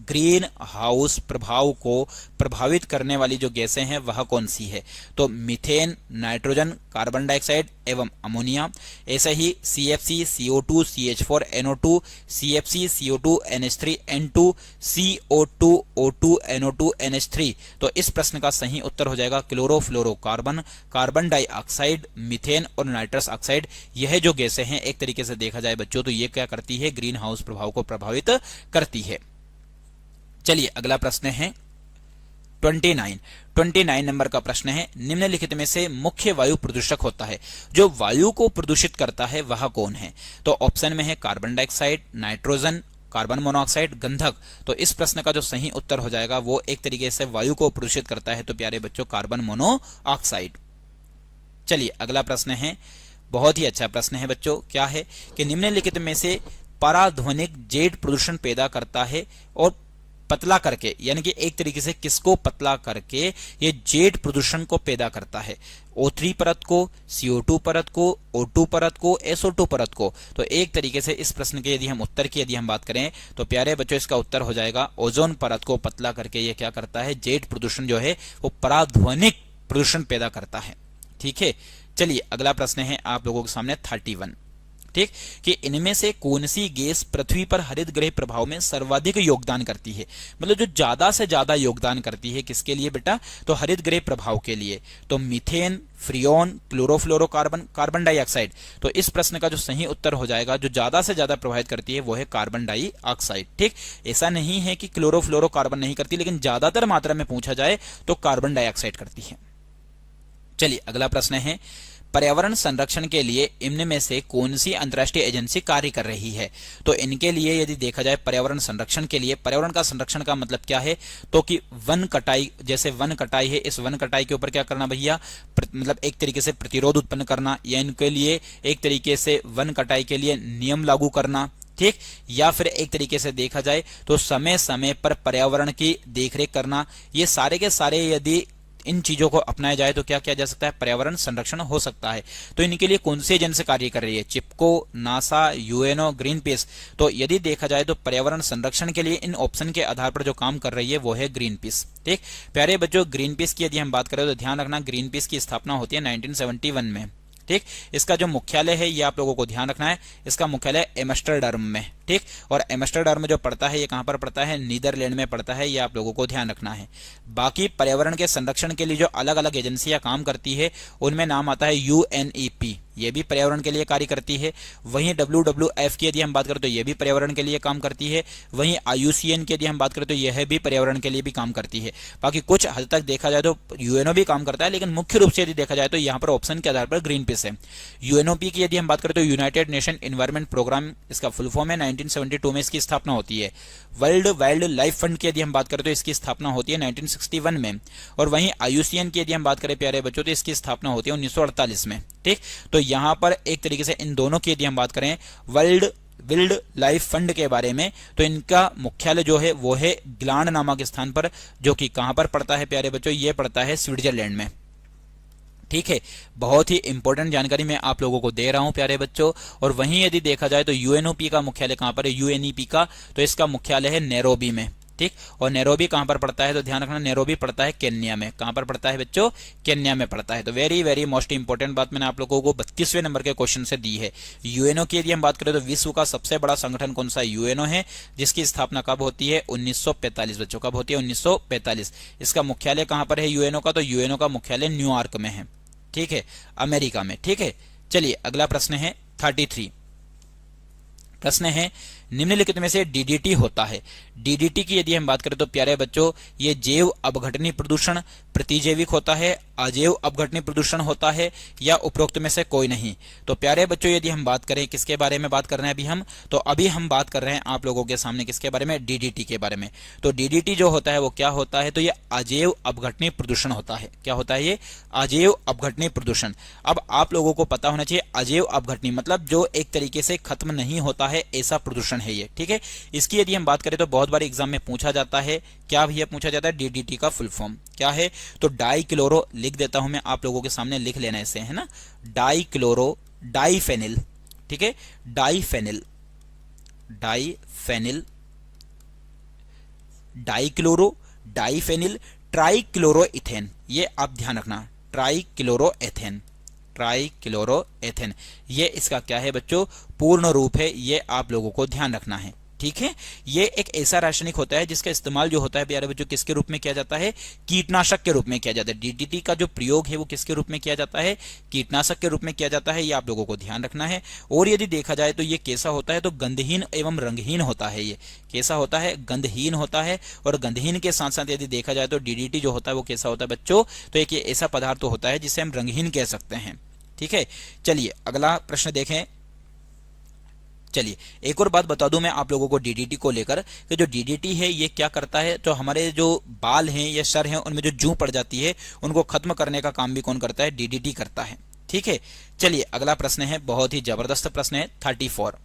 ग्रीन हाउस प्रभाव को प्रभावित करने वाली जो गैसें हैं वह कौन सी है, तो मीथेन, नाइट्रोजन, कार्बन डाइऑक्साइड एवं अमोनिया। ऐसे ही CFC, CO2, CH4, NO2, CFC, CO2, NH3, N2, CO2, O2, NO2, NH3। तो इस प्रश्न का सही उत्तर हो जाएगा क्लोरोफ्लोरोकार्बन, कार्बन डाइऑक्साइड, मीथेन और नाइट्रस ऑक्साइड। यह जो गैसें हैं एक तरीके से देखा जाए बच्चों तो ये क्या करती है, ग्रीन हाउस प्रभाव को प्रभावित करती है। चलिए अगला प्रश्न है 29 नंबर का प्रश्न है, निम्नलिखित में से मुख्य वायु प्रदूषक होता है, जो वायु को प्रदूषित करता है वह कौन है। तो ऑप्शन में है carbon dioxide, nitrogen, carbon monoxide, गंधक। तो इस प्रश्न का जो सही उत्तर हो जाएगा वो एक तरीके से वायु को प्रदूषित करता है, तो प्यारे बच्चों कार्बन मोनोऑक्साइड। चलिए अगला प्रश्न है, बहुत ही अच्छा प्रश्न है बच्चों, क्या है कि निम्नलिखित में से पराध्वनिक जेट प्रदूषण पैदा करता है और पतला करके, यानी कि एक तरीके से किसको पतला करके ये जेट प्रदूषण को पैदा करता है, O3 परत को, CO2 परत को, O2 परत को, SO2 परत को। तो एक तरीके से इस प्रश्न के यदि हम उत्तर की यदि हम बात करें तो प्यारे बच्चों इसका उत्तर हो जाएगा ओजोन परत को पतला करके ये क्या करता है, जेट प्रदूषण जो है वो पराध्वनिक प्रदूषण पैदा करता है, ठीक है। चलिए अगला प्रश्न है आप लोगों के सामने 31, ठीक, कि इनमें से कौन सी गैस पृथ्वी पर हरित गृह प्रभाव में सर्वाधिक योगदान करती है, मतलब जो ज्यादा से ज्यादा योगदान करती है किसके लिए बेटा, तो हरित गृह प्रभाव के लिए। तो methane, Freon, chlorofluorocarbon, carbon dioxide. तो इस प्रश्न का जो सही उत्तर हो जाएगा, जो ज्यादा से ज्यादा प्रभावित करती है वो है कार्बन डाइऑक्साइड, ठीक। ऐसा नहीं है कि क्लोरोफ्लोरोकार्बन नहीं करती, लेकिन ज्यादातर मात्रा में पूछा जाए तो कार्बन डाइऑक्साइड करती है। चलिए अगला प्रश्न है, पर्यावरण संरक्षण के लिए इनमें में से कौन सी अंतर्राष्ट्रीय एजेंसी कार्य कर रही है। तो इनके लिए यदि देखा जाए पर्यावरण संरक्षण के लिए, पर्यावरण का संरक्षण का मतलब क्या है, तो कि वन कटाई, जैसे वन कटाई है, इस वन कटाई के ऊपर क्या करना भैया, मतलब एक तरीके से प्रतिरोध उत्पन्न करना, या इनके लिए एक तरीके से वन कटाई के लिए नियम लागू करना, ठीक। या फिर एक तरीके से देखा जाए तो समय समय पर पर्यावरण की देखरेख करना। ये सारे के सारे यदि इन चीजों को अपनाया जाए तो क्या किया जा सकता है, पर्यावरण संरक्षण हो सकता है। तो इनके लिए कौन सी एजेंसी कार्य कर रही है, चिपको, नासा, यूएनओ, ग्रीन पीस। तो यदि देखा जाए तो पर्यावरण संरक्षण के लिए इन ऑप्शन के आधार पर जो काम कर रही है वो है ग्रीन पीस, ठीक। प्यारे बच्चों, ग्रीन पीस की यदि हम बात करें तो ध्यान रखना ग्रीन पीस की स्थापना होती है 1971 में, ठीक। इसका जो मुख्यालय है ये आप लोगों को ध्यान रखना है, इसका मुख्यालय एम्स्टर्डम में, ठीक। और एम्स्टर्डम जो पड़ता है ये कहां पर पड़ता है, नीदरलैंड में पड़ता है, ये आप लोगों को ध्यान रखना है। बाकी पर्यावरण के संरक्षण के लिए जो अलग अलग एजेंसियां काम करती है उनमें नाम आता है UNEP, ये भी पर्यावरण के लिए कार्य करती है। वहीं WWF की यदि हम बात करें तो ये भी पर्यावरण के लिए काम करती है। वहीं IUCN की यदि हम बात करें तो यह भी पर्यावरण के लिए भी काम करती है। बाकी कुछ हद तक देखा जाए तो UNO भी काम करता है, लेकिन मुख्य रूप से यदि देखा जाए तो यहाँ पर ऑप्शन के आधार पर ग्रीन पीस है। UNOP की यदि हम बात करें तो यूनाइटेड नेशन एनवायरमेंट प्रोग्राम, इसका फुल फॉर्म है, 1972 में इसकी स्थापना होती है। वर्ल्ड वाइल्ड लाइफ फंड की यदि हम बात करें तो इसकी स्थापना होती है 1961 में। और वहीं IUCN की यदि हम बात करें प्यारे बच्चों तो इसकी स्थापना होती है 1948 में, ठीक। तो यहां पर एक तरीके से इन दोनों की यदि हम बात करें वर्ल्ड वाइल्ड लाइफ फंड के बारे में तो इनका मुख्यालय जो है वो है ग्लांड नामक स्थान पर, जो कि कहां पर पड़ता है प्यारे बच्चों, ये पड़ता है स्विट्जरलैंड में, ठीक है, बहुत ही इंपॉर्टेंट जानकारी मैं आप लोगों को दे रहा हूं प्यारे बच्चों। और वहीं यदि देखा जाए तो यूएनओपी का मुख्यालय कहां पर है, यूएनईपी का, तो इसका मुख्यालय है नैरोबी में। ठीक, और नैरोबी कहां पर पड़ता है, तो ध्यान रखना नैरोबी पड़ता है केन्या में। कहां पर पड़ता है बच्चों, केन्या में पड़ता है। तो वेरी वेरी मोस्ट इंपॉर्टेंट बात मैंने आप लोगों को 32वें नंबर के क्वेश्चन से दी है। यूएनओ की यदि हम बात करें तो विश्व का सबसे बड़ा संगठन कौन सा, यूएनओ है, जिसकी स्थापना कब होती है, 1945 बच्चों, कब होती है, 1945। इसका मुख्यालय कहां पर है यूएनओ का, तो यूएनओ का मुख्यालय न्यूयॉर्क में है, ठीक है, अमेरिका में। ठीक है, चलिए अगला प्रश्न है 33। प्रश्न है निम्नलिखित में से डीडीटी होता है। डीडीटी की यदि हम बात करें तो प्यारे बच्चों ये जैव अपघटनीय प्रदूषण, प्रतिजैविक होता है, अजैव अपघटनीय प्रदूषण होता है, या उपरोक्त में से कोई नहीं। तो प्यारे बच्चों यदि हम बात करें किसके बारे में बात कर रहे हैं अभी हम, तो अभी हम बात कर रहे हैं आप लोगों के सामने किसके बारे में, डीडीटी के बारे में। तो डीडीटी जो होता है वो क्या होता है, तो ये अजैव अपघटनीय प्रदूषण होता है। क्या होता है ये, अजैव अपघटनीय प्रदूषण। अब आप लोगों को पता होना चाहिए अजैव अपघटनीय मतलब जो एक तरीके से खत्म नहीं होता है ऐसा प्रदूषण है ये। ठीक है, इसकी यदि हम बात करें तो बहुत बार एग्जाम में पूछा जाता है, क्या भैया पूछा जाता है, डीडीटी का फुल फॉर्म क्या है, तो डाई क्लोरो, लिख देता हूं मैं आप लोगों के सामने, लिख लेना इसे, है ना, डाई क्लोरो डाईफेनिल। ठीक है, डाईफेनिल, डाईफेनिल, डाईक्लोरो डाईफेनिल ट्राइक्लोरोइथेन, ये आप ध्यान रखना, ट्राइक्लोरोएथेन, ट्राइक्लोरोएथेन, ये इसका क्या है बच्चों, पूर्ण रूप है, ये आप लोगों को ध्यान रखना है। ठीक है, ये एक ऐसा रासायनिक होता है जिसका इस्तेमाल जो होता है प्यारे बच्चों किसके रूप में किया जाता है, कीटनाशक के रूप में किया जाता है। डीडीटी का जो प्रयोग है वो किसके रूप में किया जाता है, कीटनाशक के रूप में किया जाता है, ये आप लोगों को ध्यान रखना है। और यदि देखा जाए तो ये कैसा होता है, तो गंधहीन एवं रंगहीन होता है। ये कैसा होता है, गंधहीन होता है। और गंधहीन के साथ साथ यदि देखा जाए तो डीडीटी जो होता है वो कैसा होता है बच्चों, तो एक ऐसा पदार्थ होता है जिसे हम रंगहीन कह सकते हैं। ठीक है, चलिए अगला प्रश्न देखें। चलिए एक और बात बता दूं मैं आप लोगों को डीडीटी को लेकर कि जो डीडीटी है ये क्या करता है, तो हमारे जो बाल हैं या सर हैं उनमें जो जूं पड़ जाती है उनको खत्म करने का काम भी कौन करता है, डीडीटी करता है। ठीक है, चलिए अगला प्रश्न है, बहुत ही जबरदस्त प्रश्न है 34।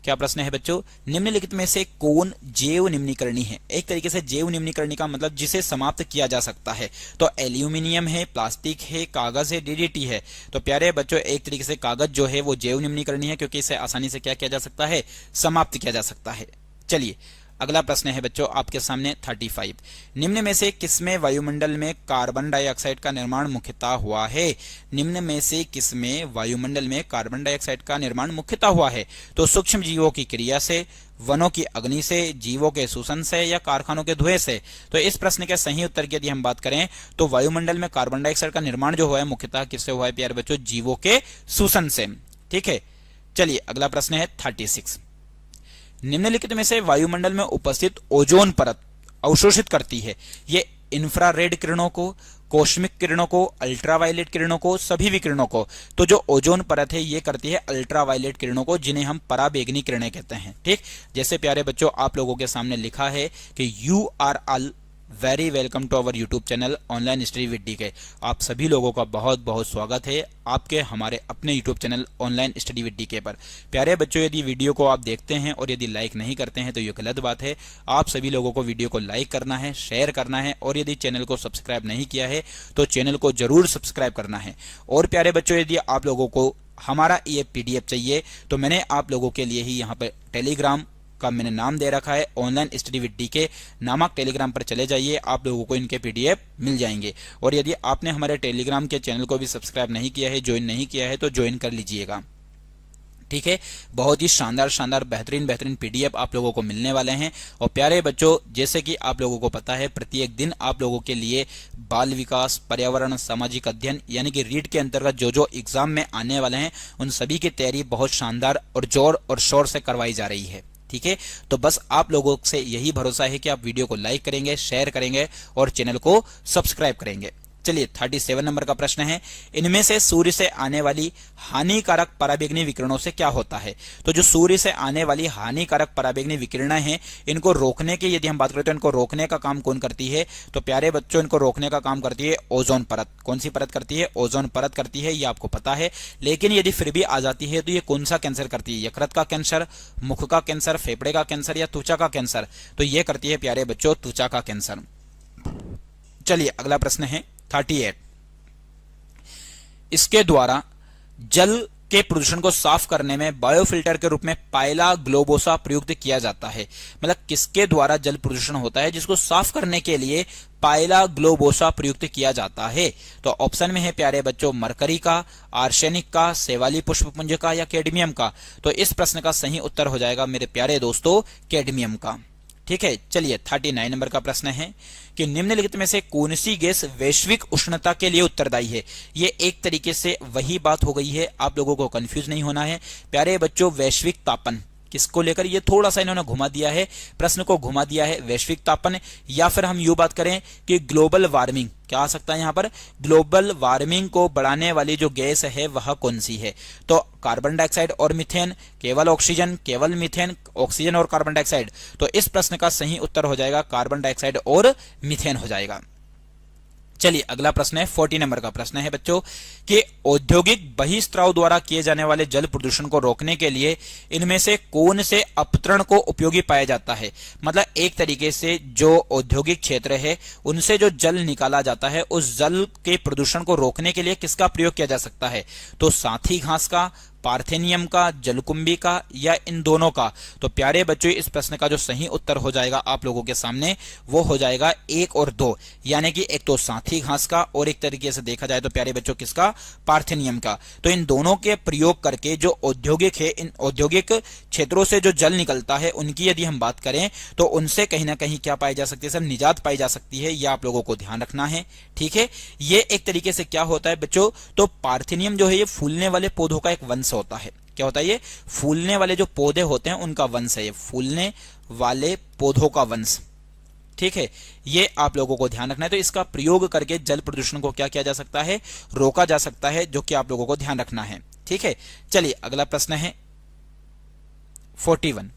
क्या प्रश्न है बच्चों, निम्नलिखित में से कौन जैव निम्नीकरणी है। एक तरीके से जैव निम्नीकरणी का मतलब जिसे समाप्त किया जा सकता है, तो एल्यूमिनियम है, प्लास्टिक है, कागज है, डीडीटी है। तो प्यारे बच्चों एक तरीके से कागज जो है वो जैव निम्नीकरणी है क्योंकि इसे आसानी से क्या किया जा सकता है, समाप्त किया जा सकता है। चलिए अगला प्रश्न है बच्चों आपके सामने 35। निम्न में से किसमें वायुमंडल में कार्बन डाइऑक्साइड का निर्माण मुख्यतः हुआ है। निम्न में से किसमें वायुमंडल में कार्बन डाइऑक्साइड का निर्माण मुख्यतः हुआ है, तो सूक्ष्म जीवों की क्रिया से, वनों की अग्नि से, जीवों के शोषण से, या कारखानों के धुएं से। तो इस प्रश्न के सही उत्तर की यदि हम बात करें तो वायुमंडल में कार्बन डाइऑक्साइड का निर्माण जो हुआ है मुख्यतः किससे हुआ है प्यारे बच्चों, जीवों के शोषण से। ठीक है, चलिए अगला प्रश्न है 36। निम्नलिखित में से वायुमंडल में उपस्थित ओजोन परत अवशोषित करती है। ये इंफ्रारेड किरणों को, कॉस्मिक किरणों को, अल्ट्रावायलेट किरणों को, सभी विकिरणों को। तो जो ओजोन परत है ये करती है अल्ट्रावायलेट किरणों को, जिन्हें हम पराबैंगनी किरणें कहते हैं। ठीक, जैसे प्यारे बच्चों आप लोगों के सामने लिखा है कि you are all very welcome to our YouTube channel online study with DK. आप सभी लोगों का बहुत बहुत स्वागत है आपके हमारे अपने YouTube channel online study with DK पर। प्यारे बच्चों यदि वीडियो को आप देखते हैं और यदि लाइक नहीं करते हैं तो ये गलत बात है। आप सभी लोगों को वीडियो को लाइक करना है, शेयर करना है, और यदि चैनल को सब्सक्राइब नहीं किया है तो चैनल को जरूर सब्सक्राइब करना है। और प्यारे बच्चों यदि आप लोगों को हमारा ये पीडीएफ चाहिए तो मैंने आप लोगों के लिए ही यहाँ पर टेलीग्राम का मैंने नाम दे रखा है, ऑनलाइन स्टडी विद डीके नामक टेलीग्राम पर चले जाइए, आप लोगों को इनके पीडीएफ मिल जाएंगे। और यदि आपने हमारे टेलीग्राम के चैनल को भी सब्सक्राइब नहीं किया है, ज्वाइन नहीं किया है, तो ज्वाइन कर लीजिएगा। ठीक है, बहुत ही शानदार शानदार बेहतरीन पीडीएफ आप लोगों को मिलने वाले हैं। और प्यारे बच्चों जैसे कि आप लोगों को पता है प्रत्येक दिन आप लोगों के लिए बाल विकास, पर्यावरण, सामाजिक अध्ययन यानी कि रीड के अंतर्गत जो जो एग्जाम में आने वाले हैं उन सभी की तैयारी बहुत शानदार और जोर और शोर से करवाई जा रही है। ठीक है, तो बस आप लोगों से यही भरोसा है कि आप वीडियो को लाइक करेंगे, शेयर करेंगे और चैनल को सब्सक्राइब करेंगे। चलिए 37 नंबर का प्रश्न है, इनमें से सूर्य से आने वाली हानिकारक पराबैंगनी विकिरणों से क्या होता है। तो जो सूर्य से आने वाली हानिकारक पराबैंगनी विकिरणें हैं इनको रोकने की यदि हम बात करें तो इनको रोकने का काम कौन करती है, तो प्यारे बच्चों इनको रोकने का काम करती है ओजोन परत। कौन सी परत करती है, ओजोन परत करती है, ये आपको पता है। लेकिन यदि फिर भी आ जाती है तो ये कौन सा कैंसर करती है, यकृत का कैंसर, मुख का कैंसर, फेफड़े का कैंसर या त्वचा का कैंसर, तो ये करती है प्यारे बच्चों त्वचा का कैंसर। चलिए अगला प्रश्न है 38। इसके द्वारा जल के प्रदूषण को साफ करने में बायोफिल्टर के रूप में पाइला ग्लोबोसा प्रयुक्त किया जाता है। मतलब किसके द्वारा जल प्रदूषण होता है जिसको साफ करने के लिए पाइला ग्लोबोसा प्रयुक्त किया जाता है? तो ऑप्शन में है प्यारे बच्चों मरकरी का, आर्सेनिक का, सेवाली पुष्पपुंज का या कैडमियम का। तो इस प्रश्न का सही उत्तर हो जाएगा मेरे प्यारे दोस्तों कैडमियम का। ठीक है, चलिए 39 नंबर का प्रश्न है कि निम्नलिखित में से कौन सी गैस वैश्विक उष्णता के लिए उत्तरदायी है? ये एक तरीके से वही बात हो गई है, आप लोगों को कंफ्यूज नहीं होना है प्यारे बच्चों। वैश्विक तापन किसको लेकर, ये थोड़ा सा इन्होंने घुमा दिया है, प्रश्न को घुमा दिया है। वैश्विक तापन, या फिर हम यूं बात करें कि ग्लोबल वार्मिंग, क्या आ सकता है यहां पर? ग्लोबल वार्मिंग को बढ़ाने वाली जो गैस है वह कौन सी है? तो कार्बन डाइऑक्साइड और मीथेन, केवल ऑक्सीजन, केवल मीथेन, ऑक्सीजन और कार्बन डाइऑक्साइड। तो इस प्रश्न का सही उत्तर हो जाएगा कार्बन डाइऑक्साइड और मीथेन हो जाएगा। चलिए अगला प्रश्न है 40 नंबर का प्रश्न है बच्चों कि औद्योगिक बहिस्त्राव द्वारा किए जाने वाले जल प्रदूषण को रोकने के लिए इनमें से कौन से अपतरण को उपयोगी पाया जाता है? मतलब एक तरीके से जो औद्योगिक क्षेत्र है उनसे जो जल निकाला जाता है उस जल के प्रदूषण को रोकने के लिए किसका प्रयोग किया जा सकता है? तो साथी घास का, पार्थेनियम का, जलकुंभी का या इन दोनों का? तो प्यारे बच्चों इस प्रश्न का जो सही उत्तर हो जाएगा आप लोगों के सामने वो हो जाएगा 1 और 2, यानी कि एक तो साथी घास का और एक तरीके से देखा जाए तो प्यारे बच्चों किसका? पार्थेनियम का। तो इन दोनों के प्रयोग करके जो औद्योगिक है, इन औद्योगिक क्षेत्रों से जो जल निकलता है उनकी यदि हम बात करें तो उनसे कहीं ना कहीं क्या पाई जा सकती है सर? निजात पाई जा सकती है। यह आप लोगों को ध्यान रखना है। ठीक है, ये एक तरीके से क्या होता है बच्चों, तो पार्थेनियम जो है ये फूलने वाले पौधों का एक वंश होता है। क्या होता है? ये फूलने वाले जो पौधे होते हैं उनका वंश है, ये फूलने वाले पौधों का वंश। ठीक है, ये आप लोगों को ध्यान रखना है। तो इसका प्रयोग करके जल प्रदूषण को क्या किया जा सकता है? रोका जा सकता है, जो कि आप लोगों को ध्यान रखना है। ठीक है, चलिए अगला प्रश्न है 41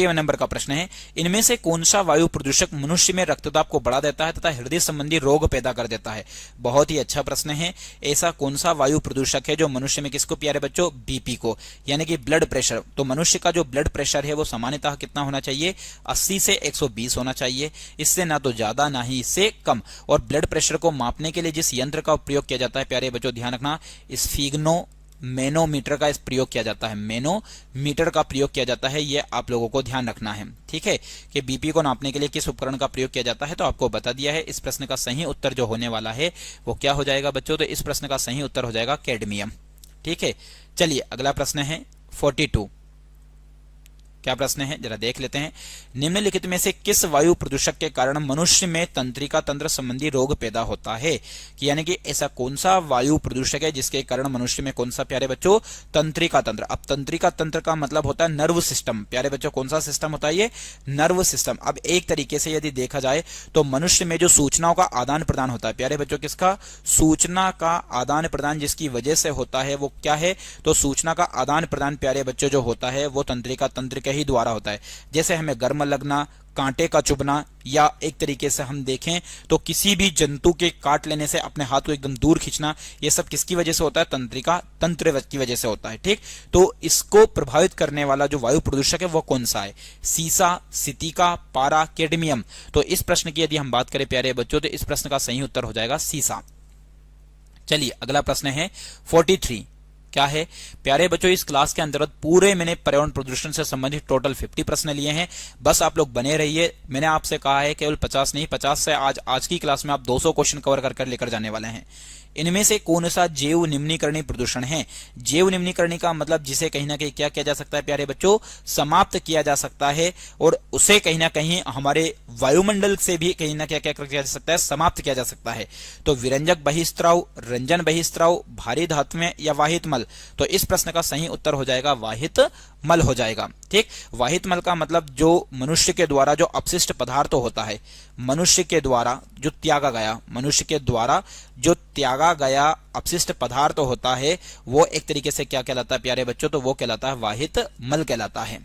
नंबर का प्रश्न है इनमें से कौन सा वायु प्रदूषक मनुष्य में रक्तचाप को बढ़ा देता है तथा हृदय संबंधी रोग पैदा कर देता है? बहुत ही अच्छा प्रश्न है। ऐसा कौन सा वायु प्रदूषक है जो मनुष्य में किसको प्यारे बच्चों? बीपी को, यानी कि ब्लड प्रेशर। तो मनुष्य का जो ब्लड प्रेशर है वो सामान्यतः कितना होना चाहिए? 80 से 120 होना चाहिए, इससे ना तो ज्यादा ना ही इससे कम। और ब्लड प्रेशर को मापने के लिए जिस यंत्र का प्रयोग किया जाता है प्यारे बच्चों ध्यान रखना, स्फिग्नो मैनोमीटर का इस प्रयोग किया जाता है। मैनोमीटर का प्रयोग किया जाता है, यह आप लोगों को ध्यान रखना है। ठीक है, कि बीपी को नापने के लिए किस उपकरण का प्रयोग किया जाता है तो आपको बता दिया है। इस प्रश्न का सही उत्तर जो होने वाला है वो क्या हो जाएगा बच्चों? तो इस प्रश्न का सही उत्तर हो जाएगा कैडमियम। ठीक है, चलिए अगला प्रश्न है 42। क्या प्रश्न है जरा देख लेते हैं। निम्नलिखित में से किस वायु प्रदूषक के कारण मनुष्य में तंत्रिका तंत्र संबंधी रोग पैदा होता है? कि यानी कि ऐसा कौन सा वायु प्रदूषक है जिसके कारण मनुष्य में कौन सा प्यारे बच्चों? तंत्रिका तंत्र। अब तंत्रिका तंत्र का मतलब होता है नर्व सिस्टम। प्यारे बच्चों कौन सा सिस्टम होता है? ये नर्व सिस्टम। अब एक तरीके से यदि देखा जाए तो मनुष्य में जो सूचनाओं का आदान प्रदान होता है प्यारे बच्चों, किसका? सूचना का आदान प्रदान जिसकी वजह से होता है वो क्या है? तो सूचना का आदान प्रदान प्यारे बच्चों जो होता है वो तंत्रिका तंत्र के ही द्वारा होता है। जैसे हमें गर्म लगना, कांटे का चुभना, या एक तरीके से हम देखें तो किसी भी जंतु के काट लेने से अपने हाथ को एकदम दूर खींचना, ये सब किसकी वजह से होता है? तंत्रिका तंत्र की वजह से होता है। ठीक, तो इसको प्रभावित करने वाला जो वायु प्रदूषक है वो कौन सा है? सीसा, सितिका, पारा, कैडमियम। तो इस प्रश्न की यदि हम बात करें प्यारे बच्चों तो इस प्रश्न का सही उत्तर हो जाएगा सीसा। चलिए अगला प्रश्न है 43। क्या है प्यारे बच्चों? इस क्लास के अंतर्गत पूरे मैंने पर्यावरण प्रदूषण से संबंधित टोटल 50 प्रश्न लिए हैं। बस आप लोग बने रहिए। मैंने आपसे कहा है केवल 50 नहीं, 50 से आज की क्लास में आप 200 क्वेश्चन कवर कर लेकर जाने वाले हैं। इनमें से कौन सा जैव निम्नीकरणीय प्रदूषण है? जैव निम्नीकरणीय का मतलब जिसे कहीं ना कहीं क्या किया जा सकता है प्यारे बच्चों? समाप्त किया जा सकता है, और उसे कहीं ना कहीं हमारे वायुमंडल से भी कहीं ना क्या किया जा सकता है? समाप्त किया जा सकता है। तो विरंजक बहिस्त्राव, रंजन बहिस्त्राव, भारी धात्विय या वाहित मल? तो इस प्रश्न का सही उत्तर हो जाएगा वाहित मल हो जाएगा। ठीक, वाहित मल का मतलब जो मनुष्य के द्वारा जो अपशिष्ट पदार्थ होता है, मनुष्य के द्वारा जो त्यागा गया, मनुष्य के द्वारा जो त्यागा गया अपशिष्ट पदार्थ होता है वो एक तरीके से क्या कहलाता है प्यारे बच्चों? तो वो कहलाता है वाहित मल कहलाता है।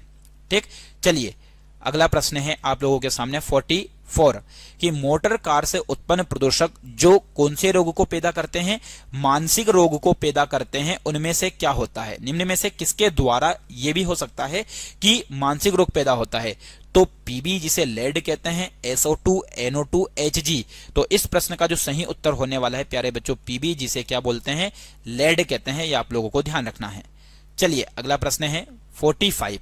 ठीक, चलिए अगला प्रश्न है आप लोगों के सामने 44 कि मोटर कार से उत्पन्न प्रदूषक जो कौन से रोग को पैदा करते हैं, मानसिक रोग को पैदा करते हैं, उनमें से क्या होता है? निम्न में से किसके द्वारा यह भी हो सकता है कि मानसिक रोग पैदा होता है? तो पीबी जिसे लेड कहते हैं, SO2, NO2, Hg। तो इस प्रश्न का जो सही उत्तर होने वाला है प्यारे बच्चों पीबी जिसे क्या बोलते हैं, लेड कहते हैं। ये आप लोगों को ध्यान रखना है। चलिए अगला प्रश्न है 45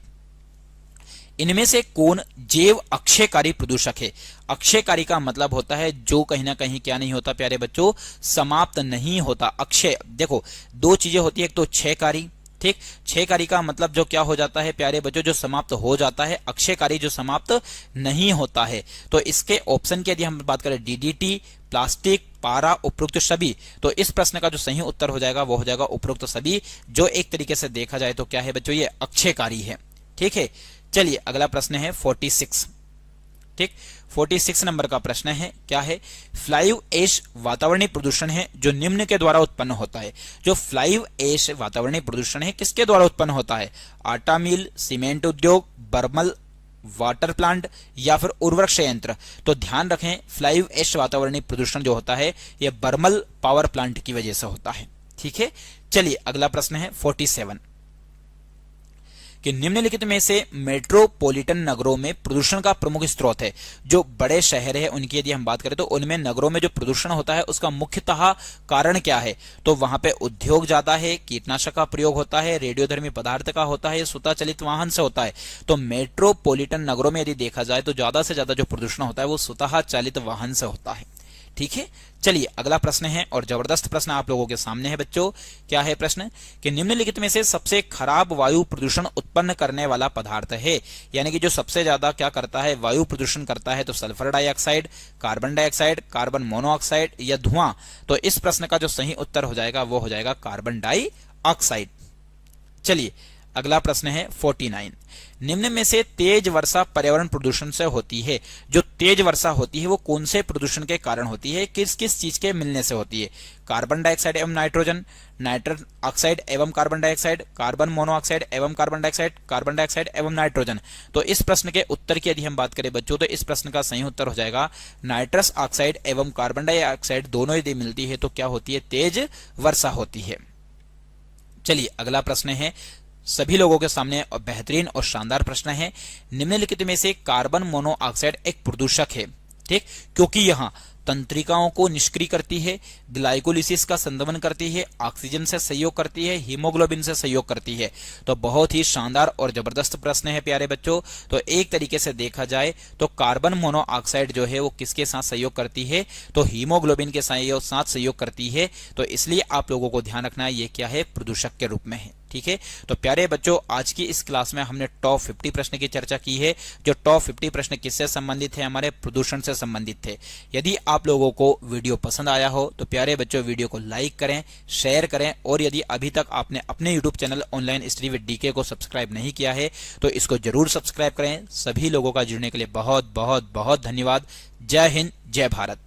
इनमें से कौन जैव अक्षयकारी प्रदूषक है? अक्षयकारी का मतलब होता है जो कहीं ना कहीं क्या नहीं होता प्यारे बच्चों, समाप्त नहीं होता। अक्षय देखो दो चीजें होती है, एक तो क्षयकारी, ठीक, क्षयकारी का मतलब जो क्या हो जाता है प्यारे बच्चों, जो समाप्त हो जाता है, अक्षयकारी जो समाप्त नहीं होता है। तो इसके ऑप्शन की यदि हम बात करें डीडीटी, प्लास्टिक, पारा, उपरोक्त सभी, तो इस प्रश्न का जो सही उत्तर हो जाएगा वो हो जाएगा उपरोक्त सभी, जो एक तरीके से देखा जाए तो क्या है बच्चों, ये अक्षयकारी है। ठीक है, चलिए अगला प्रश्न है 46। ठीक, 46 नंबर का प्रश्न है, क्या है? फ्लाइव ऐश वातावरणीय प्रदूषण है जो निम्न के द्वारा उत्पन्न होता है। जो फ्लाइव ऐश वातावरणीय प्रदूषण है किसके द्वारा उत्पन्न होता है? आटा मिल, सीमेंट उद्योग, बर्मल वाटर प्लांट या फिर उर्वरक संयंत्र। तो ध्यान रखें फ्लाइव ऐश वातावरणीय प्रदूषण जो होता है यह बर्मल पावर प्लांट की वजह से होता है। ठीक है, चलिए अगला प्रश्न है 47 कि निम्नलिखित में से मेट्रोपॉलिटन नगरों में प्रदूषण का प्रमुख स्रोत है। जो बड़े शहर है उनकी यदि हम बात करें तो उनमें नगरों में जो प्रदूषण होता है उसका मुख्यतः कारण क्या है? तो वहां पे उद्योग ज्यादा है, कीटनाशक का प्रयोग होता है, रेडियोधर्मी पदार्थ का होता है, स्वतः चलित वाहन से होता है। तो मेट्रोपॉलिटन नगरों में यदि देखा जाए तो ज्यादा से ज्यादा जो प्रदूषण होता है वो स्वतः चालित वाहन से होता है। ठीक है, चलिए अगला प्रश्न है और जबरदस्त प्रश्न आप लोगों के सामने है बच्चों। क्या है प्रश्न? कि निम्नलिखित में से सबसे खराब वायु प्रदूषण उत्पन्न करने वाला पदार्थ है। यानी कि जो सबसे ज्यादा क्या करता है, वायु प्रदूषण करता है, तो sulphur dioxide, carbon dioxide, carbon monoxide या धुआं। तो इस प्रश्न का जो सही उत्तर हो जाएगा वो हो जाएगा कार्बन डाइऑक्साइड। चलिए अगला प्रश्न है 49 निम्न में से तेज वर्षा पर्यावरण प्रदूषण से होती है। जो तेज वर्षा होती है वो कौन से प्रदूषण के कारण होती है, किस किस चीज के मिलने से होती है? कार्बन डाइऑक्साइड एवं नाइट्रोजन, नाइट्रस ऑक्साइड एवं कार्बन डाइऑक्साइड, कार्बन मोनोऑक्साइड एवं कार्बन डाइऑक्साइड, कार्बन डाइऑक्साइड एवं नाइट्रोजन। तो इस प्रश्न के उत्तर की यदि हम बात करें बच्चों तो इस प्रश्न का सही उत्तर हो जाएगा नाइट्रस ऑक्साइड एवं कार्बन डाइऑक्साइड दोनों यदि मिलती है तो क्या होती है, तेज वर्षा होती है। चलिए अगला प्रश्न है सभी लोगों के सामने और बेहतरीन और शानदार प्रश्न है। निम्नलिखित में से कार्बन मोनोऑक्साइड एक प्रदूषक है, ठीक, क्योंकि यहां तंत्रिकाओं को निष्क्रिय करती है, ग्लाइकोलिसिस का संदमन करती है, ऑक्सीजन से सहयोग करती है, हीमोग्लोबिन से सहयोग करती है। तो बहुत ही शानदार और जबरदस्त प्रश्न है प्यारे बच्चों। तो एक तरीके से देखा जाए तो कार्बन मोनोऑक्साइड जो है वो किसके साथ सहयोग करती है, तो हीमोग्लोबिन के साथ सहयोग करती है। तो इसलिए आप लोगों को ध्यान रखना है ये क्या है, प्रदूषक के रूप में है। ठीक है, तो प्यारे बच्चों आज की इस क्लास में हमने टॉप 50 प्रश्न की चर्चा की है। जो टॉप 50 प्रश्न किससे संबंधित थे, हमारे प्रदूषण से संबंधित थे। यदि आप लोगों को वीडियो पसंद आया हो तो प्यारे बच्चों वीडियो को लाइक करें, शेयर करें, और यदि अभी तक आपने अपने YouTube channel online study with DK को सब्सक्राइब नहीं किया है तो इसको जरूर सब्सक्राइब करें। सभी लोगों का जुड़ने के लिए बहुत बहुत बहुत धन्यवाद। जय हिंद, जय भारत।